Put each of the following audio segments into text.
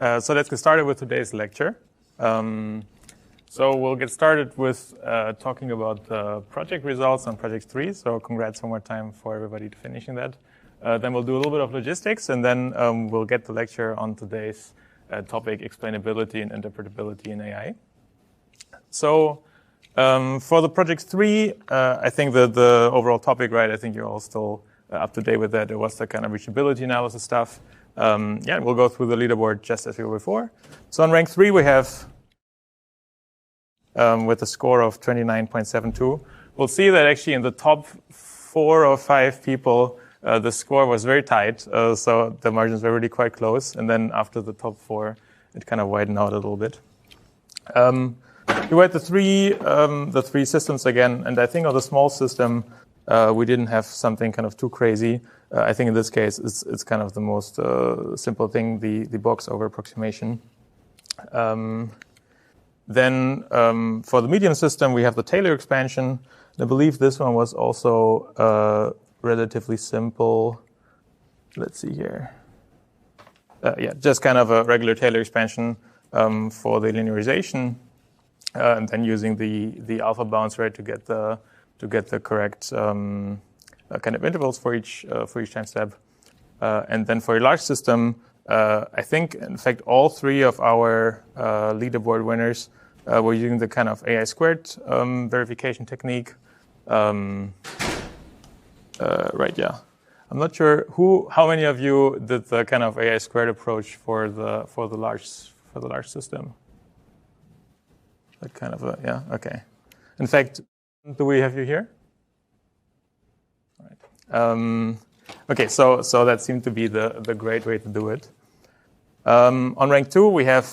So let's get started with today's lecture. So we'll get started with talking about the project results on project 3. So congrats one more time for everybody to finishing that. Then we'll do a little bit of logistics, and then we'll get the lecture on today's topic, explainability and interpretability in AI. So for the project 3, I think the overall topic, right, I think you're all still up to date with that. It was the kind of reachability analysis stuff. Yeah, we'll go through the leaderboard just as we were before. So on rank 3, we have with a score of 29.72. We'll see that actually in the top 4 or 5 people, the score was very tight. So the margins were really quite close. And then after the top 4, it kind of widened out a little bit. We had the three systems again. And I think on the small system, we didn't have something kind of too crazy. I think in this case, it's kind of the most simple thing, the box over approximation. Then for the medium system, we have the Taylor expansion. I believe this one was also relatively simple. Let's see here. Yeah, just kind of a regular Taylor expansion for the linearization, and then using the alpha bounds, right, to get the correct kind of intervals for each time step. And then for a large system, I think, in fact, all 3 of our leaderboard winners were using the kind of AI squared verification technique. Right, yeah. I'm not sure how many of you did the kind of AI squared approach for the large system. That kind of yeah, okay. In fact, do we have you here? All right. Okay, so that seemed to be the great way to do it. On rank 2, we have,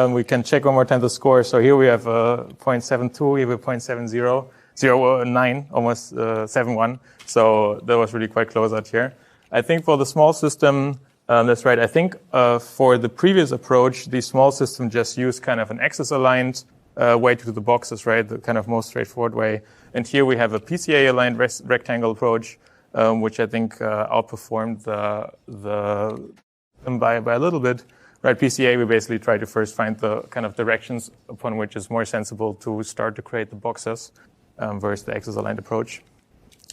we can check one more time the score. So here we have 0.72, we have a 0.70, 0.9, almost 7.1. So that was really quite close out here. I think for the small system, that's right. I think for the previous approach, the small system just used kind of an axis-aligned way to do the boxes, right? The kind of most straightforward way. And here we have a PCA-aligned rectangle approach, which I think outperformed by a little bit. Right, PCA, we basically try to first find the kind of directions upon which is more sensible to start to create the boxes versus the axis-aligned approach.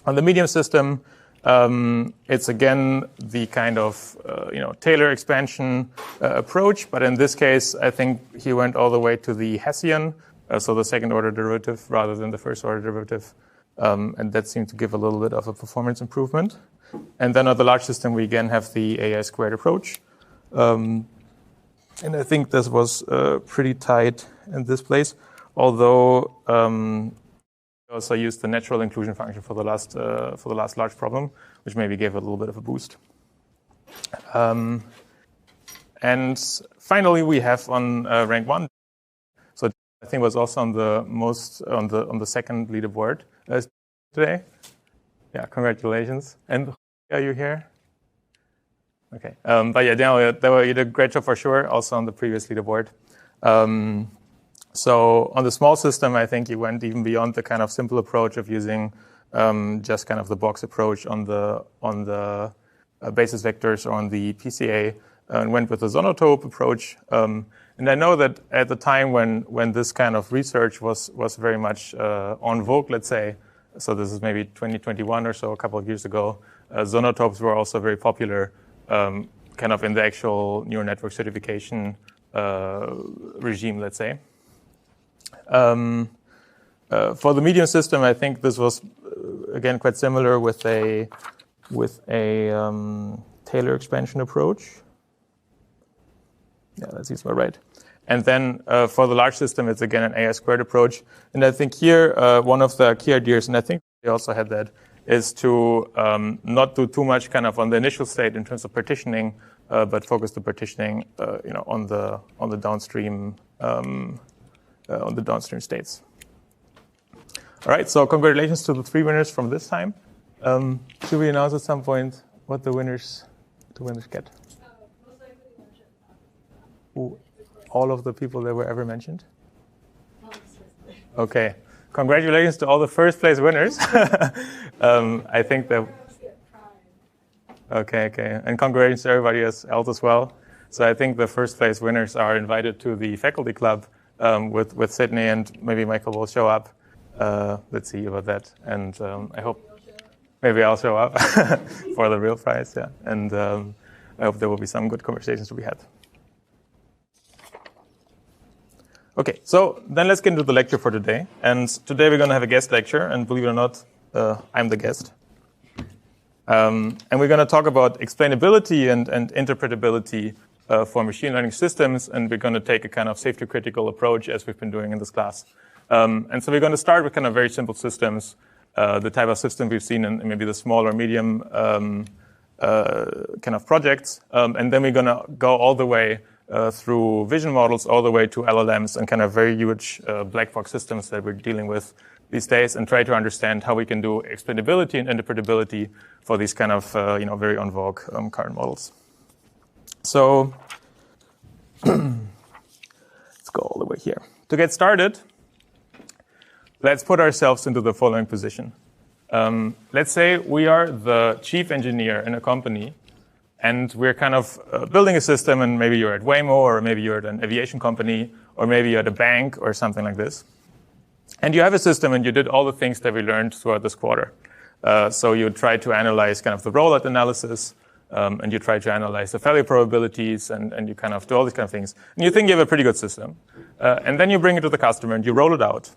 On the medium system, it's again the kind of Taylor expansion approach, but in this case, I think he went all the way to the Hessian, so the second-order derivative rather than the first-order derivative, and that seemed to give a little bit of a performance improvement. And then on the large system, we again have the AI squared approach, and I think this was pretty tight in this place, although we also used the natural inclusion function for the last large problem, which maybe gave it a little bit of a boost. And finally, we have on rank 1. So I think was also on the second leaderboard today. Yeah, congratulations. And are you here? Okay. But yeah, Daniel, you did a great job for sure. Also on the previous leaderboard. So on the small system, I think you went even beyond the kind of simple approach of using just kind of the box approach on the basis vectors or on the PCA, and went with the Zonotope approach. And I know that at the time when this kind of research was very much en vogue, let's say, so this is maybe 2021 or so, a couple of years ago, Zonotopes were also very popular, kind of in the actual neural network certification regime, let's say. For the medium system, I think this was again quite similar with a Taylor expansion approach. Yeah, that seems about right. And then for the large system, it's again an AI squared approach. And I think here one of the key ideas, and I think they also had that, is to not do too much kind of on the initial state in terms of partitioning, but focus the partitioning, on the downstream. On the downstream states. All right, so congratulations to the 3 winners from this time. Should we announce at some point what the winners get? Most likely mentioned. All of the people that were ever mentioned? Okay, congratulations to all the first place winners. I think that. Okay, and congratulations to everybody else as well. So I think the first place winners are invited to the faculty club with Sydney, and maybe Michael will show up. Let's see about that. And I hope maybe I'll show up for the real prize. Yeah. And I hope there will be some good conversations to be had. Okay, so then let's get into the lecture for today. And today we're going to have a guest lecture, and believe it or not, I'm the guest. And we're going to talk about explainability and interpretability for machine learning systems, and we're going to take a kind of safety-critical approach as we've been doing in this class. And so we're going to start with kind of very simple systems, the type of system we've seen in maybe the small or medium kind of projects. And then we're going to go all the way through vision models all the way to LLMs and kind of very huge black box systems that we're dealing with these days, and try to understand how we can do explainability and interpretability for these kind of very en vogue current models. So let's go all the way here. To get started, let's put ourselves into the following position. Let's say we are the chief engineer in a company, and we're kind of building a system, and maybe you're at Waymo, or maybe you're at an aviation company, or maybe you're at a bank or something like this. And you have a system, and you did all the things that we learned throughout this quarter. So you try to analyze kind of the rollout analysis, and you try to analyze the failure probabilities, and you kind of do all these kind of things. And you think you have a pretty good system. And then you bring it to the customer, and you roll it out.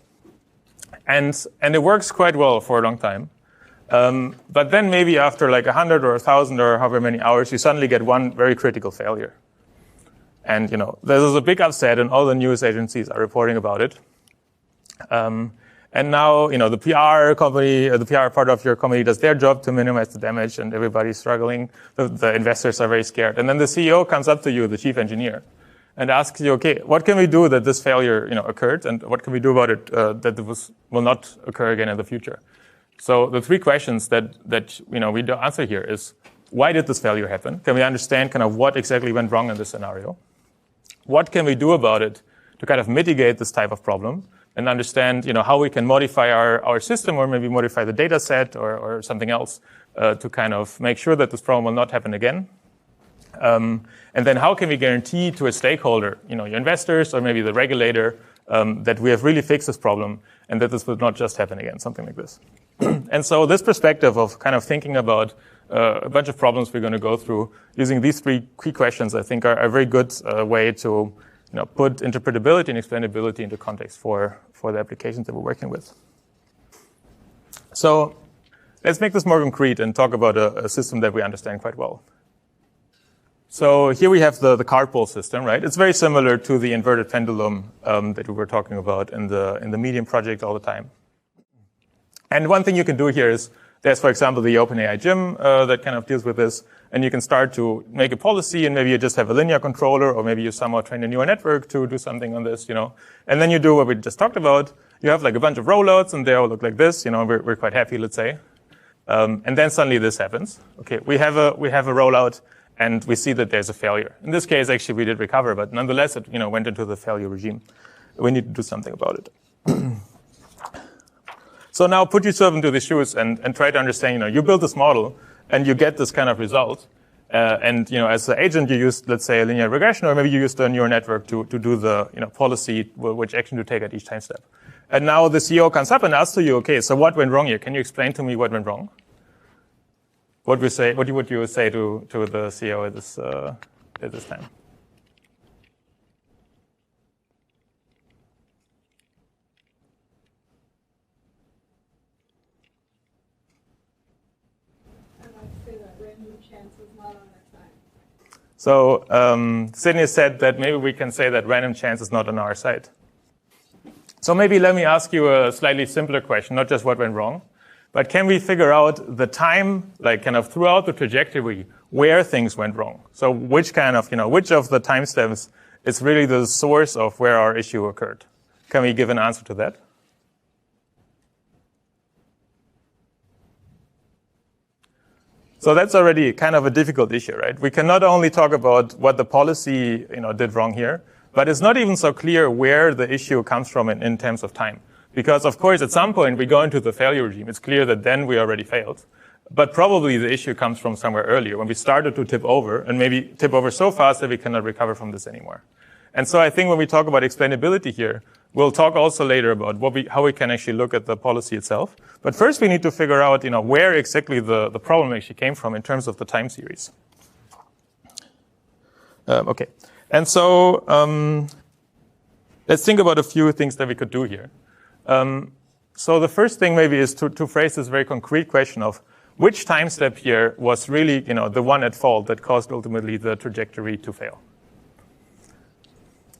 And it works quite well for a long time. But then maybe after like 100 or 1,000 or however many hours, you suddenly get one very critical failure. And, there's a big upset, and all the news agencies are reporting about it. And now, the PR company, the PR part of your company does their job to minimize the damage, and everybody's struggling. The investors are very scared. And then the CEO comes up to you, the chief engineer, and asks you, okay, what can we do that this failure, occurred, and what can we do about it that it will not occur again in the future? So the three questions that we answer here is, why did this failure happen? Can we understand kind of what exactly went wrong in this scenario? What can we do about it to kind of mitigate this type of problem, and understand, how we can modify our system, or maybe modify the data set or something else to kind of make sure that this problem will not happen again? And then how can we guarantee to a stakeholder, your investors or maybe the regulator, that we have really fixed this problem and that this will not just happen again, something like this. And so this perspective of kind of thinking about a bunch of problems we're going to go through using these three key questions, I think are a very good way to put interpretability and explainability into context for the applications that we're working with. So let's make this more concrete and talk about a system that we understand quite well. So here we have the card pull system, right? It's very similar to the inverted pendulum that we were talking about in the Medium project all the time. And one thing you can do here is there's, for example, the OpenAI Gym that kind of deals with this, and you can start to make a policy, and maybe you just have a linear controller, or maybe you somehow train a neural network to do something on this, And then you do what we just talked about. You have like a bunch of rollouts, and they all look like this. We're quite happy, let's say. And then suddenly this happens. Okay, we have a rollout, and we see that there's a failure. In this case, actually, we did recover, but nonetheless, it went into the failure regime. We need to do something about it. So now put yourself into the shoes and try to understand, you build this model and you get this kind of result. And, as the agent, you use, let's say, a linear regression, or maybe you use the neural network to do the, policy, which action to take at each time step. And now the CEO comes up and asks you, okay, so what went wrong here? Can you explain to me what went wrong? What would you say to the CEO at this time? So Sydney said that maybe we can say that random chance is not on our side. So maybe let me ask you a slightly simpler question, not just what went wrong, but can we figure out the time, like kind of throughout the trajectory, where things went wrong? So which of the time steps is really the source of where our issue occurred? Can we give an answer to that? So that's already kind of a difficult issue, right? We can not only talk about what the policy, did wrong here, but it's not even so clear where the issue comes from in terms of time. Because of course, at some point we go into the failure regime. It's clear that then we already failed. But probably the issue comes from somewhere earlier when we started to tip over and maybe tip over so fast that we cannot recover from this anymore. And so I think when we talk about explainability here, we'll talk also later about how we can actually look at the policy itself. But first we need to figure out, where exactly the problem actually came from in terms of the time series. Okay. And so, let's think about a few things that we could do here. So the first thing maybe is to phrase this very concrete question of which time step here was really, the one at fault that caused ultimately the trajectory to fail.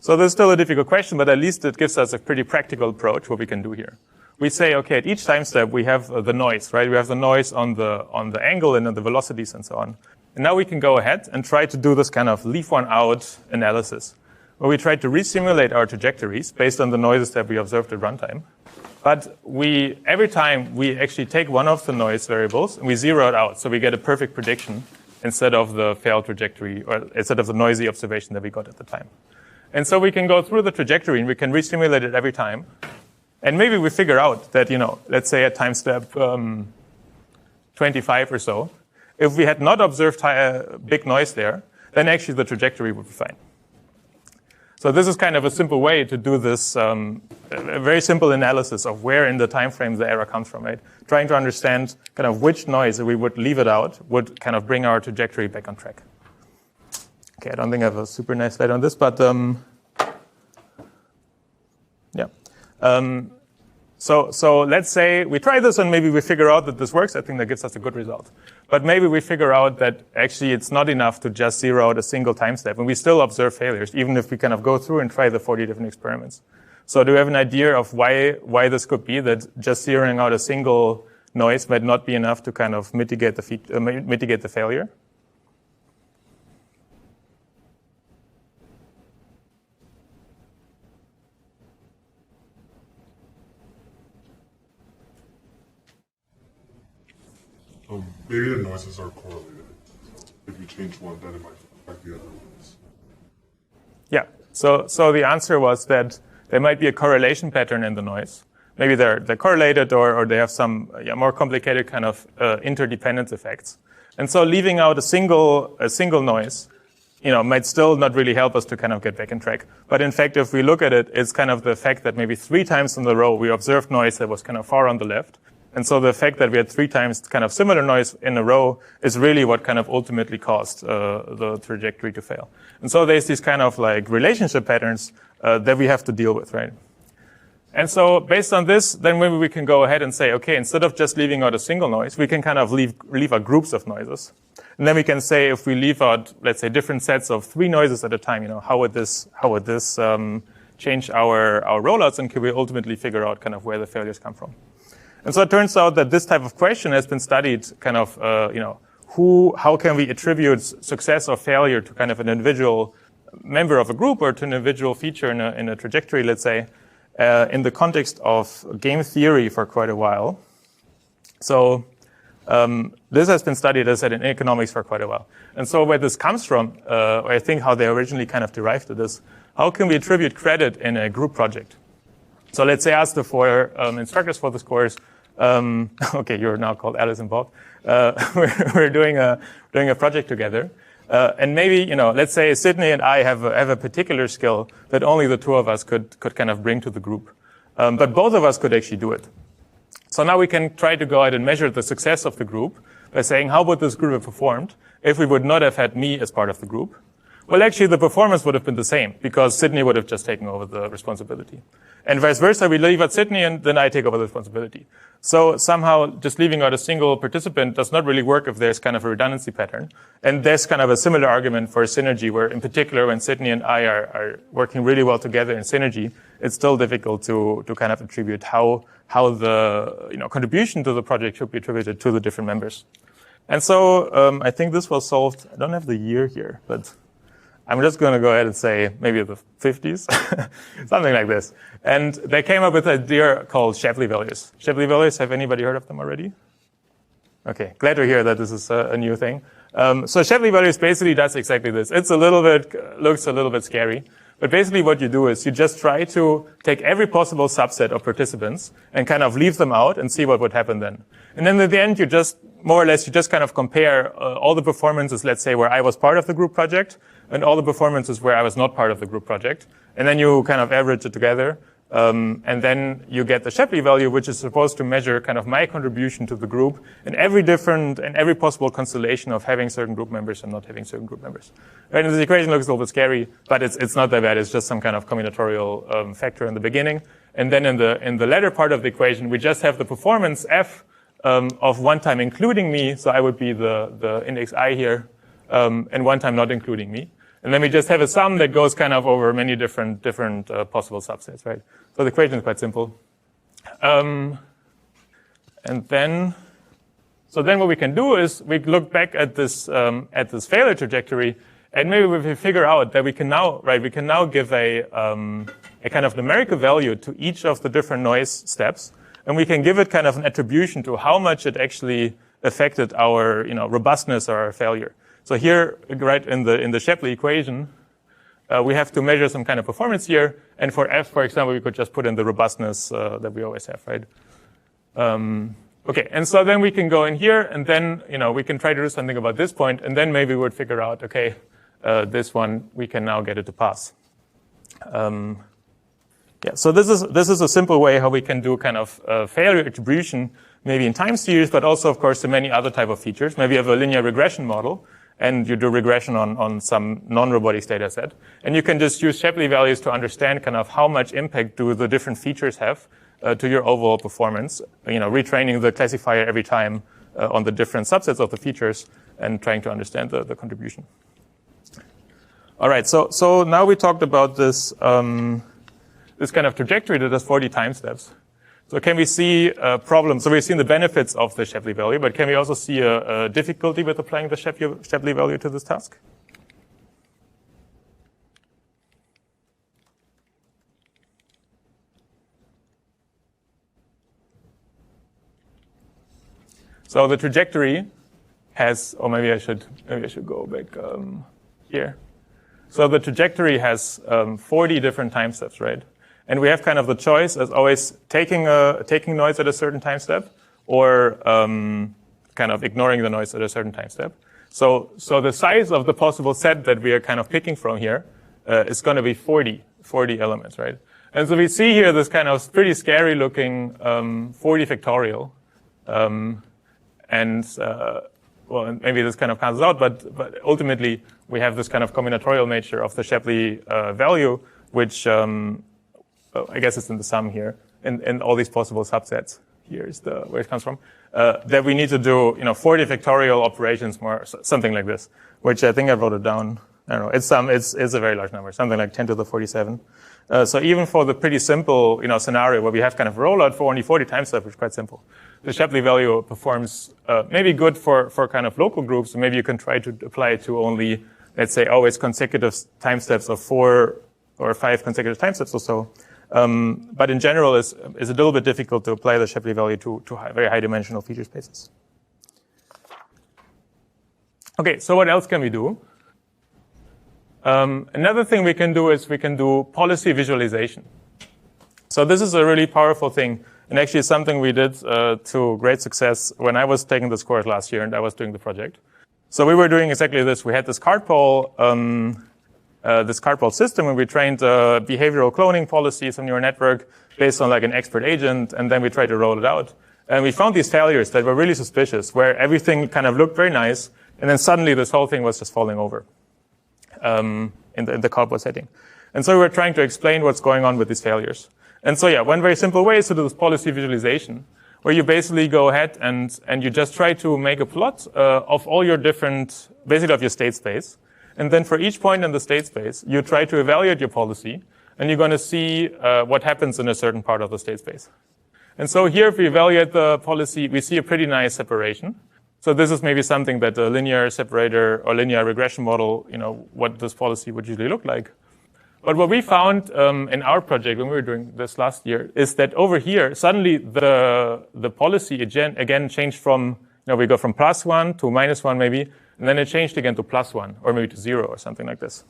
So this is still a difficult question, but at least it gives us a pretty practical approach what we can do here. We say, okay, at each time step we have the noise, right? We have the noise on the angle and on the velocities and so on. And now we can go ahead and try to do this kind of leave one out analysis, where we try to resimulate our trajectories based on the noises that we observed at runtime. But every time we actually take one of the noise variables and we zero it out, so we get a perfect prediction instead of the failed trajectory, or instead of the noisy observation that we got at the time. And so we can go through the trajectory and we can resimulate it every time. And maybe we figure out that, let's say at time step 25 or so, if we had not observed big noise there, then actually the trajectory would be fine. So this is kind of a simple way to do this, a very simple analysis of where in the time frame the error comes from, right? Trying to understand kind of which noise, if we would leave it out, would kind of bring our trajectory back on track. Okay, I don't think I have a super nice slide on this, but yeah. So let's say we try this and maybe we figure out that this works. I think that gives us a good result. But maybe we figure out that actually it's not enough to just zero out a single time step, and we still observe failures, even if we kind of go through and try the 40 different experiments. So do you have an idea of why this could be, that just zeroing out a single noise might not be enough to kind of mitigate the failure? Maybe the noises are correlated. If you change one, then it might affect the other ones. Yeah. So the answer was that there might be a correlation pattern in the noise. Maybe they're correlated or they have some more complicated kind of interdependence effects. And so leaving out a single noise, might still not really help us to kind of get back on track. But in fact, if we look at it, it's kind of the fact that maybe 3 times in a row we observed noise that was kind of far on the left. And so the fact that we had 3 times kind of similar noise in a row is really what kind of ultimately caused the trajectory to fail. And so there's these kind of like relationship patterns that we have to deal with, right? And so based on this, then maybe we can go ahead and say, okay, instead of just leaving out a single noise, we can kind of leave out groups of noises. And then we can say if we leave out, let's say, different sets of 3 noises at a time, how would this change our rollouts, and can we ultimately figure out kind of where the failures come from? And so it turns out that this type of question has been studied kind of, how can we attribute success or failure to kind of an individual member of a group or to an individual feature in a trajectory, let's say, in the context of game theory for quite a while. So this has been studied, as I said, in economics for quite a while. And so where this comes from, I think how they originally kind of derived it is, how can we attribute credit in a group project? So let's say ask the 4 instructors for this course. Okay, you're now called Alice and Bob. We're doing a project together. And maybe, let's say Sydney and I have a particular skill that only the 2 of us could kind of bring to the group. But both of us could actually do it. So now we can try to go ahead and measure the success of the group by saying, how would this group have performed if we would not have had me as part of the group? Well, actually, the performance would have been the same because Sydney would have just taken over the responsibility. And vice versa, we leave out Sydney and then I take over the responsibility. So somehow just leaving out a single participant does not really work if there's kind of a redundancy pattern. And there's kind of a similar argument for synergy where in particular when Sydney and I are working really well together in synergy, it's still difficult to kind of attribute how the contribution to the project should be attributed to the different members. And so I think this was solved, I don't have the year here, but I'm just going to go ahead and say maybe the 50s, something like this. And they came up with an idea called Shapley values. Shapley values, have anybody heard of them already? Okay, glad to hear that this is a new thing. So Shapley values basically does exactly this. It's looks a little bit scary. But basically what you do is you just try to take every possible subset of participants and kind of leave them out and see what would happen then. And then at the end you just more or less, you just kind of compare all the performances, let's say, where I was part of the group project, and all the performances where I was not part of the group project. And then you kind of average it together. And then you get the Shapley value, which is supposed to measure kind of my contribution to the group in every possible constellation of having certain group members and not having certain group members. Right? And this equation looks a little bit scary, but it's not that bad. It's just some kind of combinatorial factor in the beginning. And then in the latter part of the equation, we just have the performance F of one time including me. So I would be the index I here, and one time not including me. And then we just have a sum that goes kind of over many different possible subsets, right? So the equation is quite simple. And then what we can do is we look back at this failure trajectory, and maybe we figure out that we can now give a kind of numerical value to each of the different noise steps, and we can give it kind of an attribution to how much it actually affected our robustness or our failure. So here, right in the Shapley equation, we have to measure some kind of performance here, and for F, for example, we could just put in the robustness that we always have, right? Okay, and so then we can go in here, and then we can try to do something about this point, and then maybe we would figure out, okay, this one we can now get it to pass. Yeah, so this is a simple way how we can do kind of failure attribution, maybe in time series, but also, of course, to many other type of features. Maybe you have a linear regression model, and you do regression on some non-robotics data set. And you can just use Shapley values to understand kind of how much impact do the different features have to your overall performance, retraining the classifier every time on the different subsets of the features and trying to understand the contribution. All right, so now we talked about this, this kind of trajectory that has 40 time steps. So can we see problems? So we've seen the benefits of the Shapley value, but can we also see a difficulty with applying the Shapley value to this task? So the trajectory has, or maybe I should go back here. So the trajectory has 40 different time steps, right? And we have kind of the choice, as always, taking noise at a certain time step, or kind of ignoring the noise at a certain time step. So the size of the possible set that we are kind of picking from here is going to be 40 elements, right? And so we see here this kind of pretty scary looking 40 factorial, well, maybe this kind of cancels out, but ultimately we have this kind of combinatorial nature of the Shapley value, which I guess it's in the sum here, and all these possible subsets. Here is where it comes from. That we need to do, 40 factorial operations, more something like this, which I think I wrote it down. I don't know. It's a very large number, something like 10 to the 47. So even for the pretty simple, scenario where we have kind of rollout for only 40 time steps, which is quite simple, the Shapley value performs maybe good for kind of local groups. So maybe you can try to apply it to only, let's say, always consecutive time steps of 4 or 5 consecutive time steps or so. But in general, it's a little bit difficult to apply the Shapley value to very high dimensional feature spaces. Okay, so what else can we do? Another thing we can do is we can do policy visualization. So this is a really powerful thing, and actually something we did to great success when I was taking this course last year and I was doing the project. So we were doing exactly this. We had this card poll system, and we trained behavioral cloning policies on neural network based on like an expert agent, and then we tried to roll it out. And we found these failures that were really suspicious, where everything kind of looked very nice, and then suddenly this whole thing was just falling over in the cardboard setting. And so we were trying to explain what's going on with these failures. And so yeah, one very simple way is to do this policy visualization, where you basically go ahead and you just try to make a plot of all your different, basically of your state space. And then for each point in the state space, you try to evaluate your policy, and you're going to see what happens in a certain part of the state space. And so here, if we evaluate the policy, we see a pretty nice separation. So this is maybe something that a linear separator or linear regression model, what this policy would usually look like. But what we found in our project when we were doing this last year is that over here, suddenly the policy again changed from, we go from +1 to -1 maybe, and then it changed again to +1 or maybe to 0 or something like this.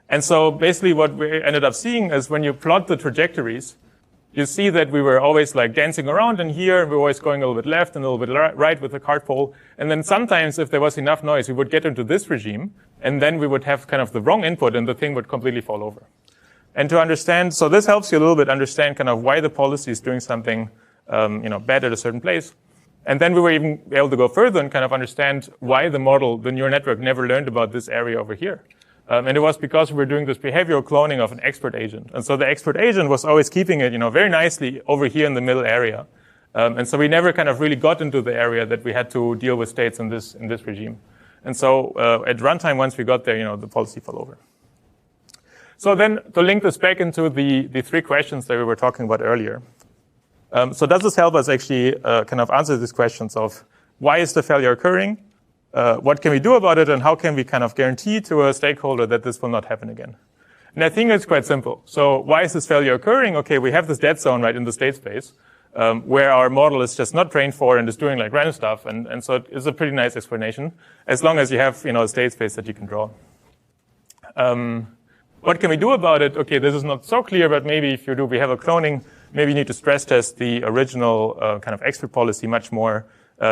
And so basically what we ended up seeing is when you plot the trajectories, you see that we were always like dancing around in here, and we were always going a little bit left and a little bit right with the cart pole. And then sometimes, if there was enough noise, we would get into this regime, and then we would have kind of the wrong input, and the thing would completely fall over. And to understand, so this helps you a little bit understand kind of why the policy is doing something, bad at a certain place. And then we were even able to go further and kind of understand why the model, the neural network, never learned about this area over here. And it was because we were doing this behavioral cloning of an expert agent. And so the expert agent was always keeping it, very nicely over here in the middle area. And so we never kind of really got into the area that we had to deal with states in this regime. And so at runtime, once we got there, the policy fell over. So then to link this back into the three questions that we were talking about earlier. So does this help us actually kind of answer these questions of why is the failure occurring? What can we do about it, and how can we kind of guarantee to a stakeholder that this will not happen again? And I think it's quite simple. So why is this failure occurring? Okay, we have this dead zone right in the state space where our model is just not trained for and is doing like random stuff. And so it's a pretty nice explanation as long as you have a state space that you can draw. What can we do about it? Okay, this is not so clear, but maybe if you do behavioral cloning, maybe you need to stress test the original kind of expert policy much more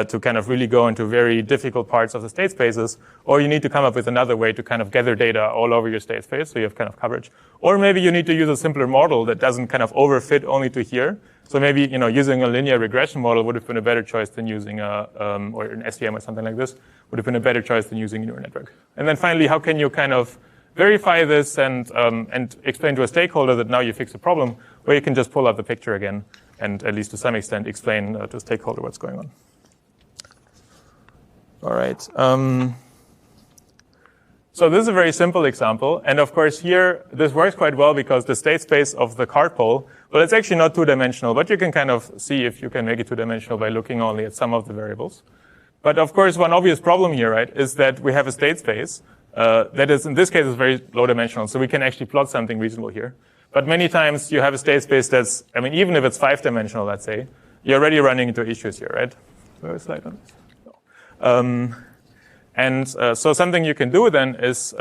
to kind of really go into very difficult parts of the state spaces, or you need to come up with another way to kind of gather data all over your state space so you have kind of coverage. Or maybe you need to use a simpler model that doesn't kind of overfit only to here. So maybe, using a linear regression model would have been a better choice than using or an SVM or something like this would have been a better choice than using a neural network. And then finally, how can you kind of verify this and explain to a stakeholder that now you fix the problem, where you can just pull out the picture again and at least to some extent explain to a stakeholder what's going on. All right. So this is a very simple example. And of course here, this works quite well because the state space of the cart pole, well, it's actually not two-dimensional, but you can kind of see if you can make it two-dimensional by looking only at some of the variables. But of course, one obvious problem here, right, is that we have a state space that is, in this case, is very low-dimensional. So we can actually plot something reasonable here. But many times you have a state space that's, even if it's 5-dimensional, let's say, you're already running into issues here, right? Do I have a slide on this? So something you can do then is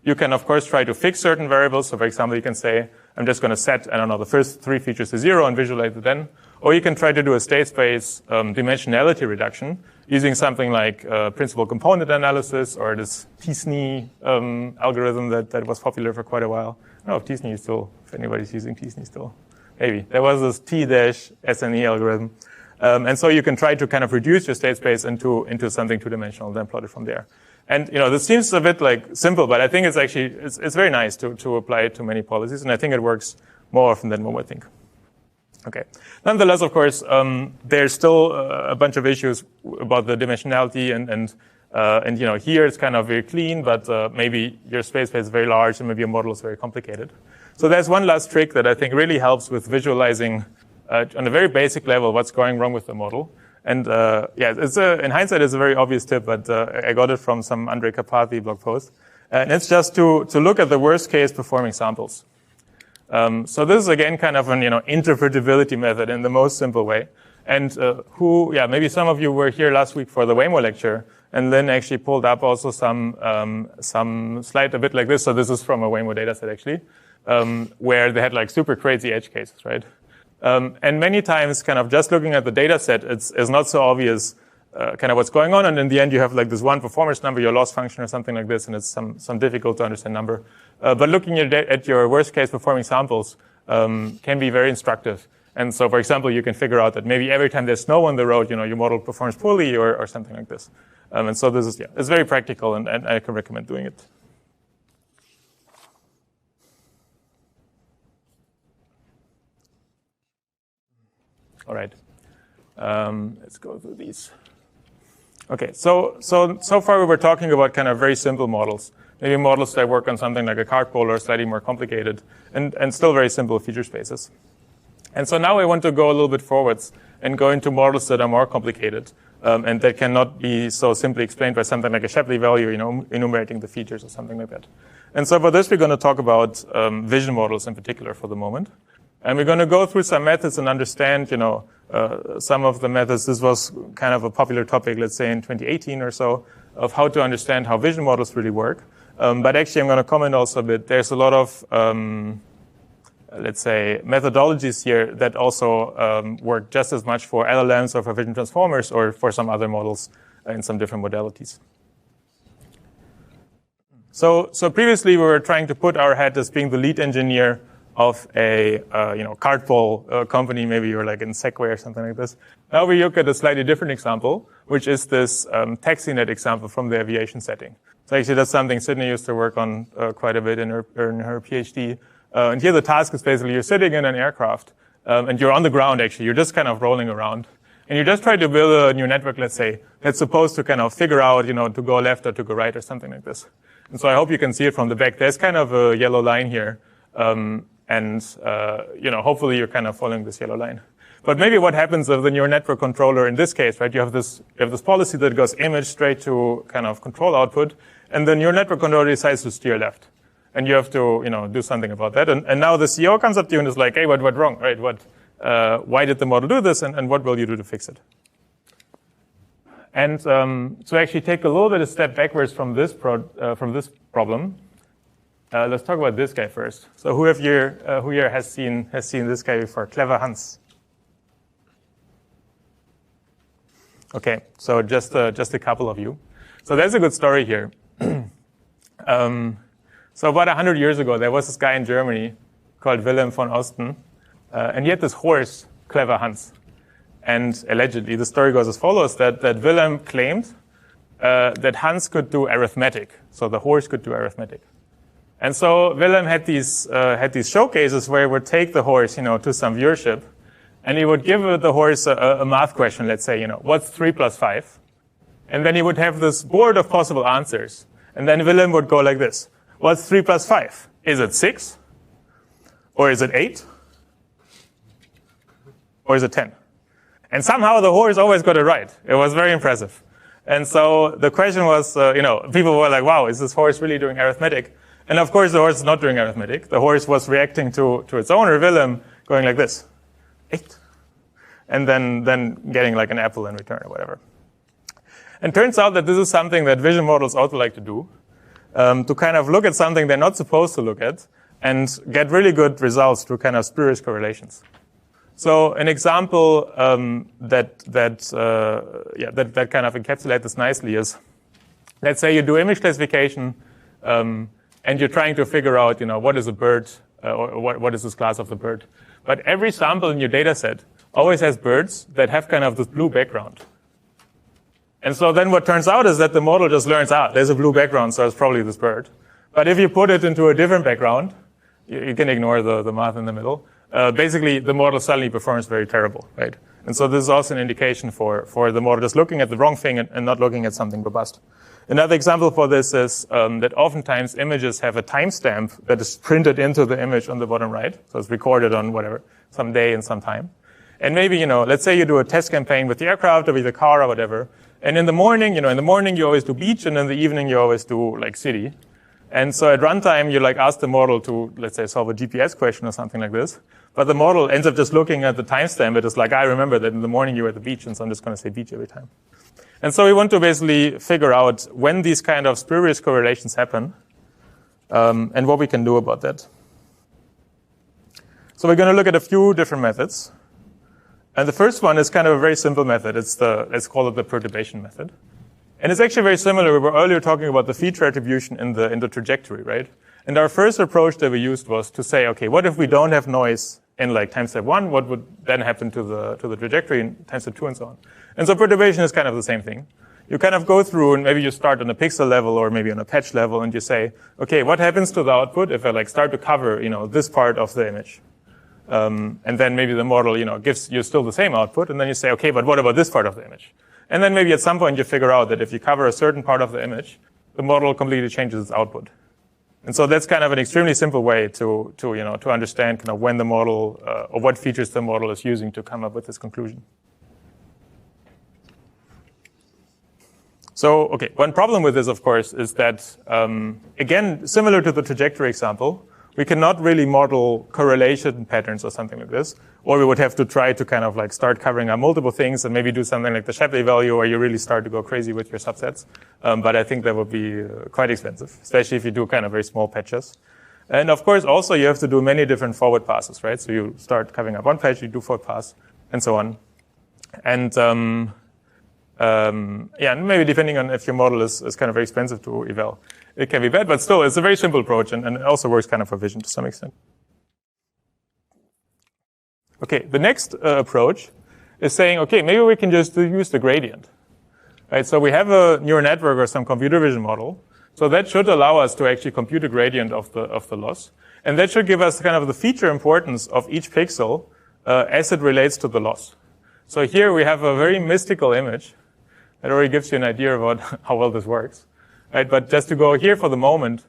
you can, of course, try to fix certain variables. So, for example, you can say, I'm just going to set, the first 3 features to 0 and visualize it then. Or you can try to do a state space dimensionality reduction using something like principal component analysis or this t-SNE algorithm that was popular for quite a while. I don't know if t-SNE is still, if anybody's using t-SNE still. Maybe. There was this t-SNE algorithm. And so you can try to kind of reduce your state space into something two-dimensional, then plot it from there. And, this seems a bit like simple, but I think it's actually, it's very nice to apply it to many policies. And I think it works more often than one would think. Okay. Nonetheless, of course, there's still a bunch of issues about the dimensionality and here it's kind of very clean, but maybe your space is very large and maybe your model is very complicated. So there's one last trick that I think really helps with visualizing on a very basic level what's going wrong with the model. And it's in hindsight, it's a very obvious tip, but I got it from some Andrej Karpathy blog post. And it's just to look at the worst case performing samples. So this is again kind of an interpretability method in the most simple way. And maybe some of you were here last week for the Waymo lecture, and then actually pulled up also some slide a bit like this. So this is from a Waymo dataset actually, where they had like super crazy edge cases, right? And many times kind of just looking at the data set, it's not so obvious kind of what's going on. And in the end, you have like this one performance number, your loss function or something like this, and it's some difficult to understand number. But looking at your worst case performing samples can be very instructive. And so, for example, you can figure out that maybe every time there's snow on the road, your model performs poorly or something like this. And so this is, it's very practical, and I can recommend doing it. All right, let's go through these. Okay, so far we were talking about kind of very simple models, maybe models that work on something like a cart pole or slightly more complicated, and still very simple feature spaces. And so now I want to go a little bit forwards and go into models that are more complicated and that cannot be so simply explained by something like a Shapley value, enumerating the features or something like that. And so for this, we're going to talk about vision models in particular for the moment. And we're going to go through some methods and understand, some of the methods. This was kind of a popular topic, let's say in 2018 or so, of how to understand how vision models really work. But actually, I'm going to comment also a bit. There's a lot of let's say, methodologies here that also work just as much for LLMs or for vision transformers or for some other models in some different modalities. So previously we were trying to put our head as being the lead engineer of a cardball company. Maybe you're like in Segway or something like this. Now we look at a slightly different example, which is this TaxiNet example from the aviation setting. So actually that's something Sydney used to work on quite a bit in her PhD. And here the task is basically you're sitting in an aircraft and you're on the ground actually. You're just kind of rolling around. And you just try to build a new network, let's say, that's supposed to kind of figure out, to go left or to go right or something like this. And so I hope you can see it from the back. There's kind of a yellow line here. Hopefully you're kind of following this yellow line. But maybe what happens with the neural network controller in this case, right? You have this policy that goes image straight to kind of control output, and the neural network controller decides to steer left. And you have to, do something about that. And now the CEO comes up to you and is like, hey, what went wrong, right? Why did the model do this, and what will you do to fix it? And to actually take a little bit of step backwards from this problem, let's talk about this guy first. So who here has seen this guy before? Clever Hans. Okay, so just a couple of you. So there's a good story here. So about 100 years ago, there was this guy in Germany called Wilhelm von Osten, and he had this horse, Clever Hans. And allegedly, the story goes as follows: that Wilhelm claimed that Hans could do arithmetic, so the horse could do arithmetic. And so Wilhelm had these showcases where he would take the horse, to some viewership, and he would give the horse a math question. Let's say, what's 3 plus 5? And then he would have this board of possible answers. And then Wilhelm would go like this: what's 3 plus 5? Is it 6? Or is it 8? Or is it 10? And somehow the horse always got it right. It was very impressive. And so the question was, people were like, wow, is this horse really doing arithmetic? And of course, the horse is not doing arithmetic. The horse was reacting to its owner, Willem, going like this: 8. And then getting like an apple in return or whatever. And turns out that this is something that vision models also like to do, to kind of look at something they're not supposed to look at and get really good results through kind of spurious correlations. So an example that kind of encapsulates this nicely is, let's say you do image classification, and you're trying to figure out, what is a bird, or what is this class of the bird. But every sample in your data set always has birds that have kind of this blue background. And so then what turns out is that the model just learns, there's a blue background, so it's probably this bird. But if you put it into a different background, you can ignore the math in the middle. Basically, the model suddenly performs very terrible, right? And so this is also an indication for the model just looking at the wrong thing and not looking at something robust. Another example for this is that oftentimes images have a timestamp that is printed into the image on the bottom right. So it's recorded on whatever, some day and some time. And maybe, let's say you do a test campaign with the aircraft or with the car or whatever. And in the morning, you always do beach, and in the evening you always do like city. And so at runtime, you ask the model to, let's say, solve a GPS question or something like this. But the model ends up just looking at the timestamp. It is like, I remember that in the morning you were at the beach, and so I'm just going to say beach every time. And so we want to basically figure out when these kind of spurious correlations happen, and what we can do about that. So we're going to look at a few different methods. And the first one is kind of a very simple method. Let's call it the perturbation method. And it's actually very similar. We were earlier talking about the feature attribution in the trajectory, right? And our first approach that we used was to say, okay, what if we don't have noise in like time step 1? What would then happen to the trajectory in time step 2 and so on? And so perturbation is kind of the same thing. You kind of go through, and maybe you start on a pixel level or maybe on a patch level, and you say, okay, what happens to the output if I start to cover, this part of the image? And then maybe the model, gives you still the same output, and then you say, okay, but what about this part of the image? And then maybe at some point you figure out that if you cover a certain part of the image, the model completely changes its output. And so that's kind of an extremely simple way to understand kind of when the model, or what features the model is using to come up with this conclusion. So, okay, one problem with this, of course, is that, again, similar to the trajectory example, we cannot really model correlation patterns or something like this, or we would have to try to kind of start covering up multiple things and maybe do something like the Shapley value where you really start to go crazy with your subsets. But I think that would be quite expensive, especially if you do kind of very small patches. And of course, also you have to do many different forward passes, right? So you start covering up one page, you do forward pass, and so on. And and maybe depending on if your model is kind of very expensive to eval, it can be bad, but still, it's a very simple approach, and it also works kind of for vision to some extent. Okay, the next approach is saying, okay, maybe we can just use the gradient, right? So we have a neural network or some computer vision model, so that should allow us to actually compute the gradient of the loss, and that should give us kind of the feature importance of each pixel as it relates to the loss. So here we have a very mystical image that already gives you an idea about how well this works, right? But just to go here for the moment,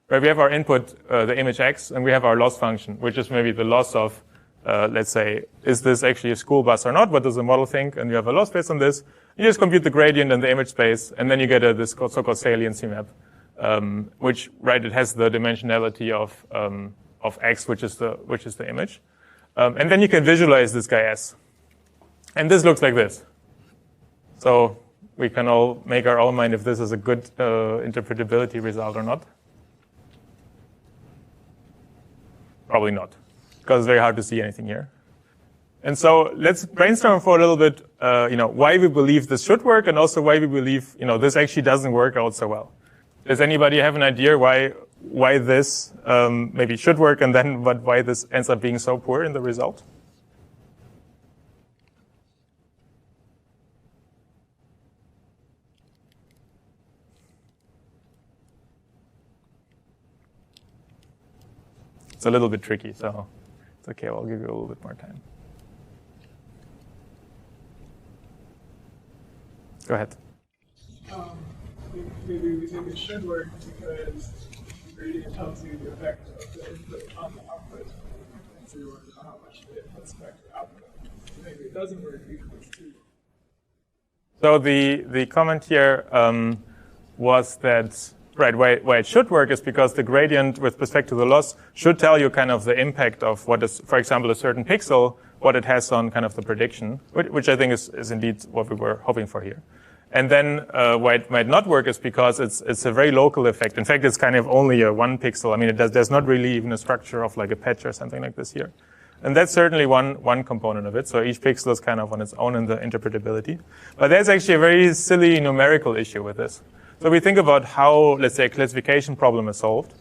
right, we have our input, the image x, and we have our loss function, which is maybe the loss of, let's say, is this actually a school bus or not? What does the model think? And you have a loss based on this. You just compute the gradient and the image space, and then you get this so-called saliency map, which, right, it has the dimensionality of x, which is the image. And then you can visualize this guy S. And this looks like this. So we can all make our own mind if this is a good interpretability result or not. Probably not, because it's very hard to see anything here. And so let's brainstorm for a little bit, why we believe this should work, and also why we believe, this actually doesn't work out so well. Does anybody have an idea why this maybe should work, and then why this ends up being so poor in the result? It's a little bit tricky, so it's okay. I'll give you a little bit more time. Go ahead. Maybe we think it should work because the gradient tells you the effect of the input on the output, and so you want to know how much the input's affect the output. Maybe it doesn't work because it's too. So the comment here was that, right, why it should work is because the gradient with respect to the loss should tell you kind of the impact of what is, for example, a certain pixel, what it has on kind of the prediction, which I think is indeed what we were hoping for here. And then why it might not work is because it's a very local effect. In fact, it's kind of only a one pixel. I mean, there's not really even a structure of like a patch or something like this here. And that's certainly one component of it. So each pixel is kind of on its own in the interpretability. But there's actually a very silly numerical issue with this. So we think about how, let's say, a classification problem is solved,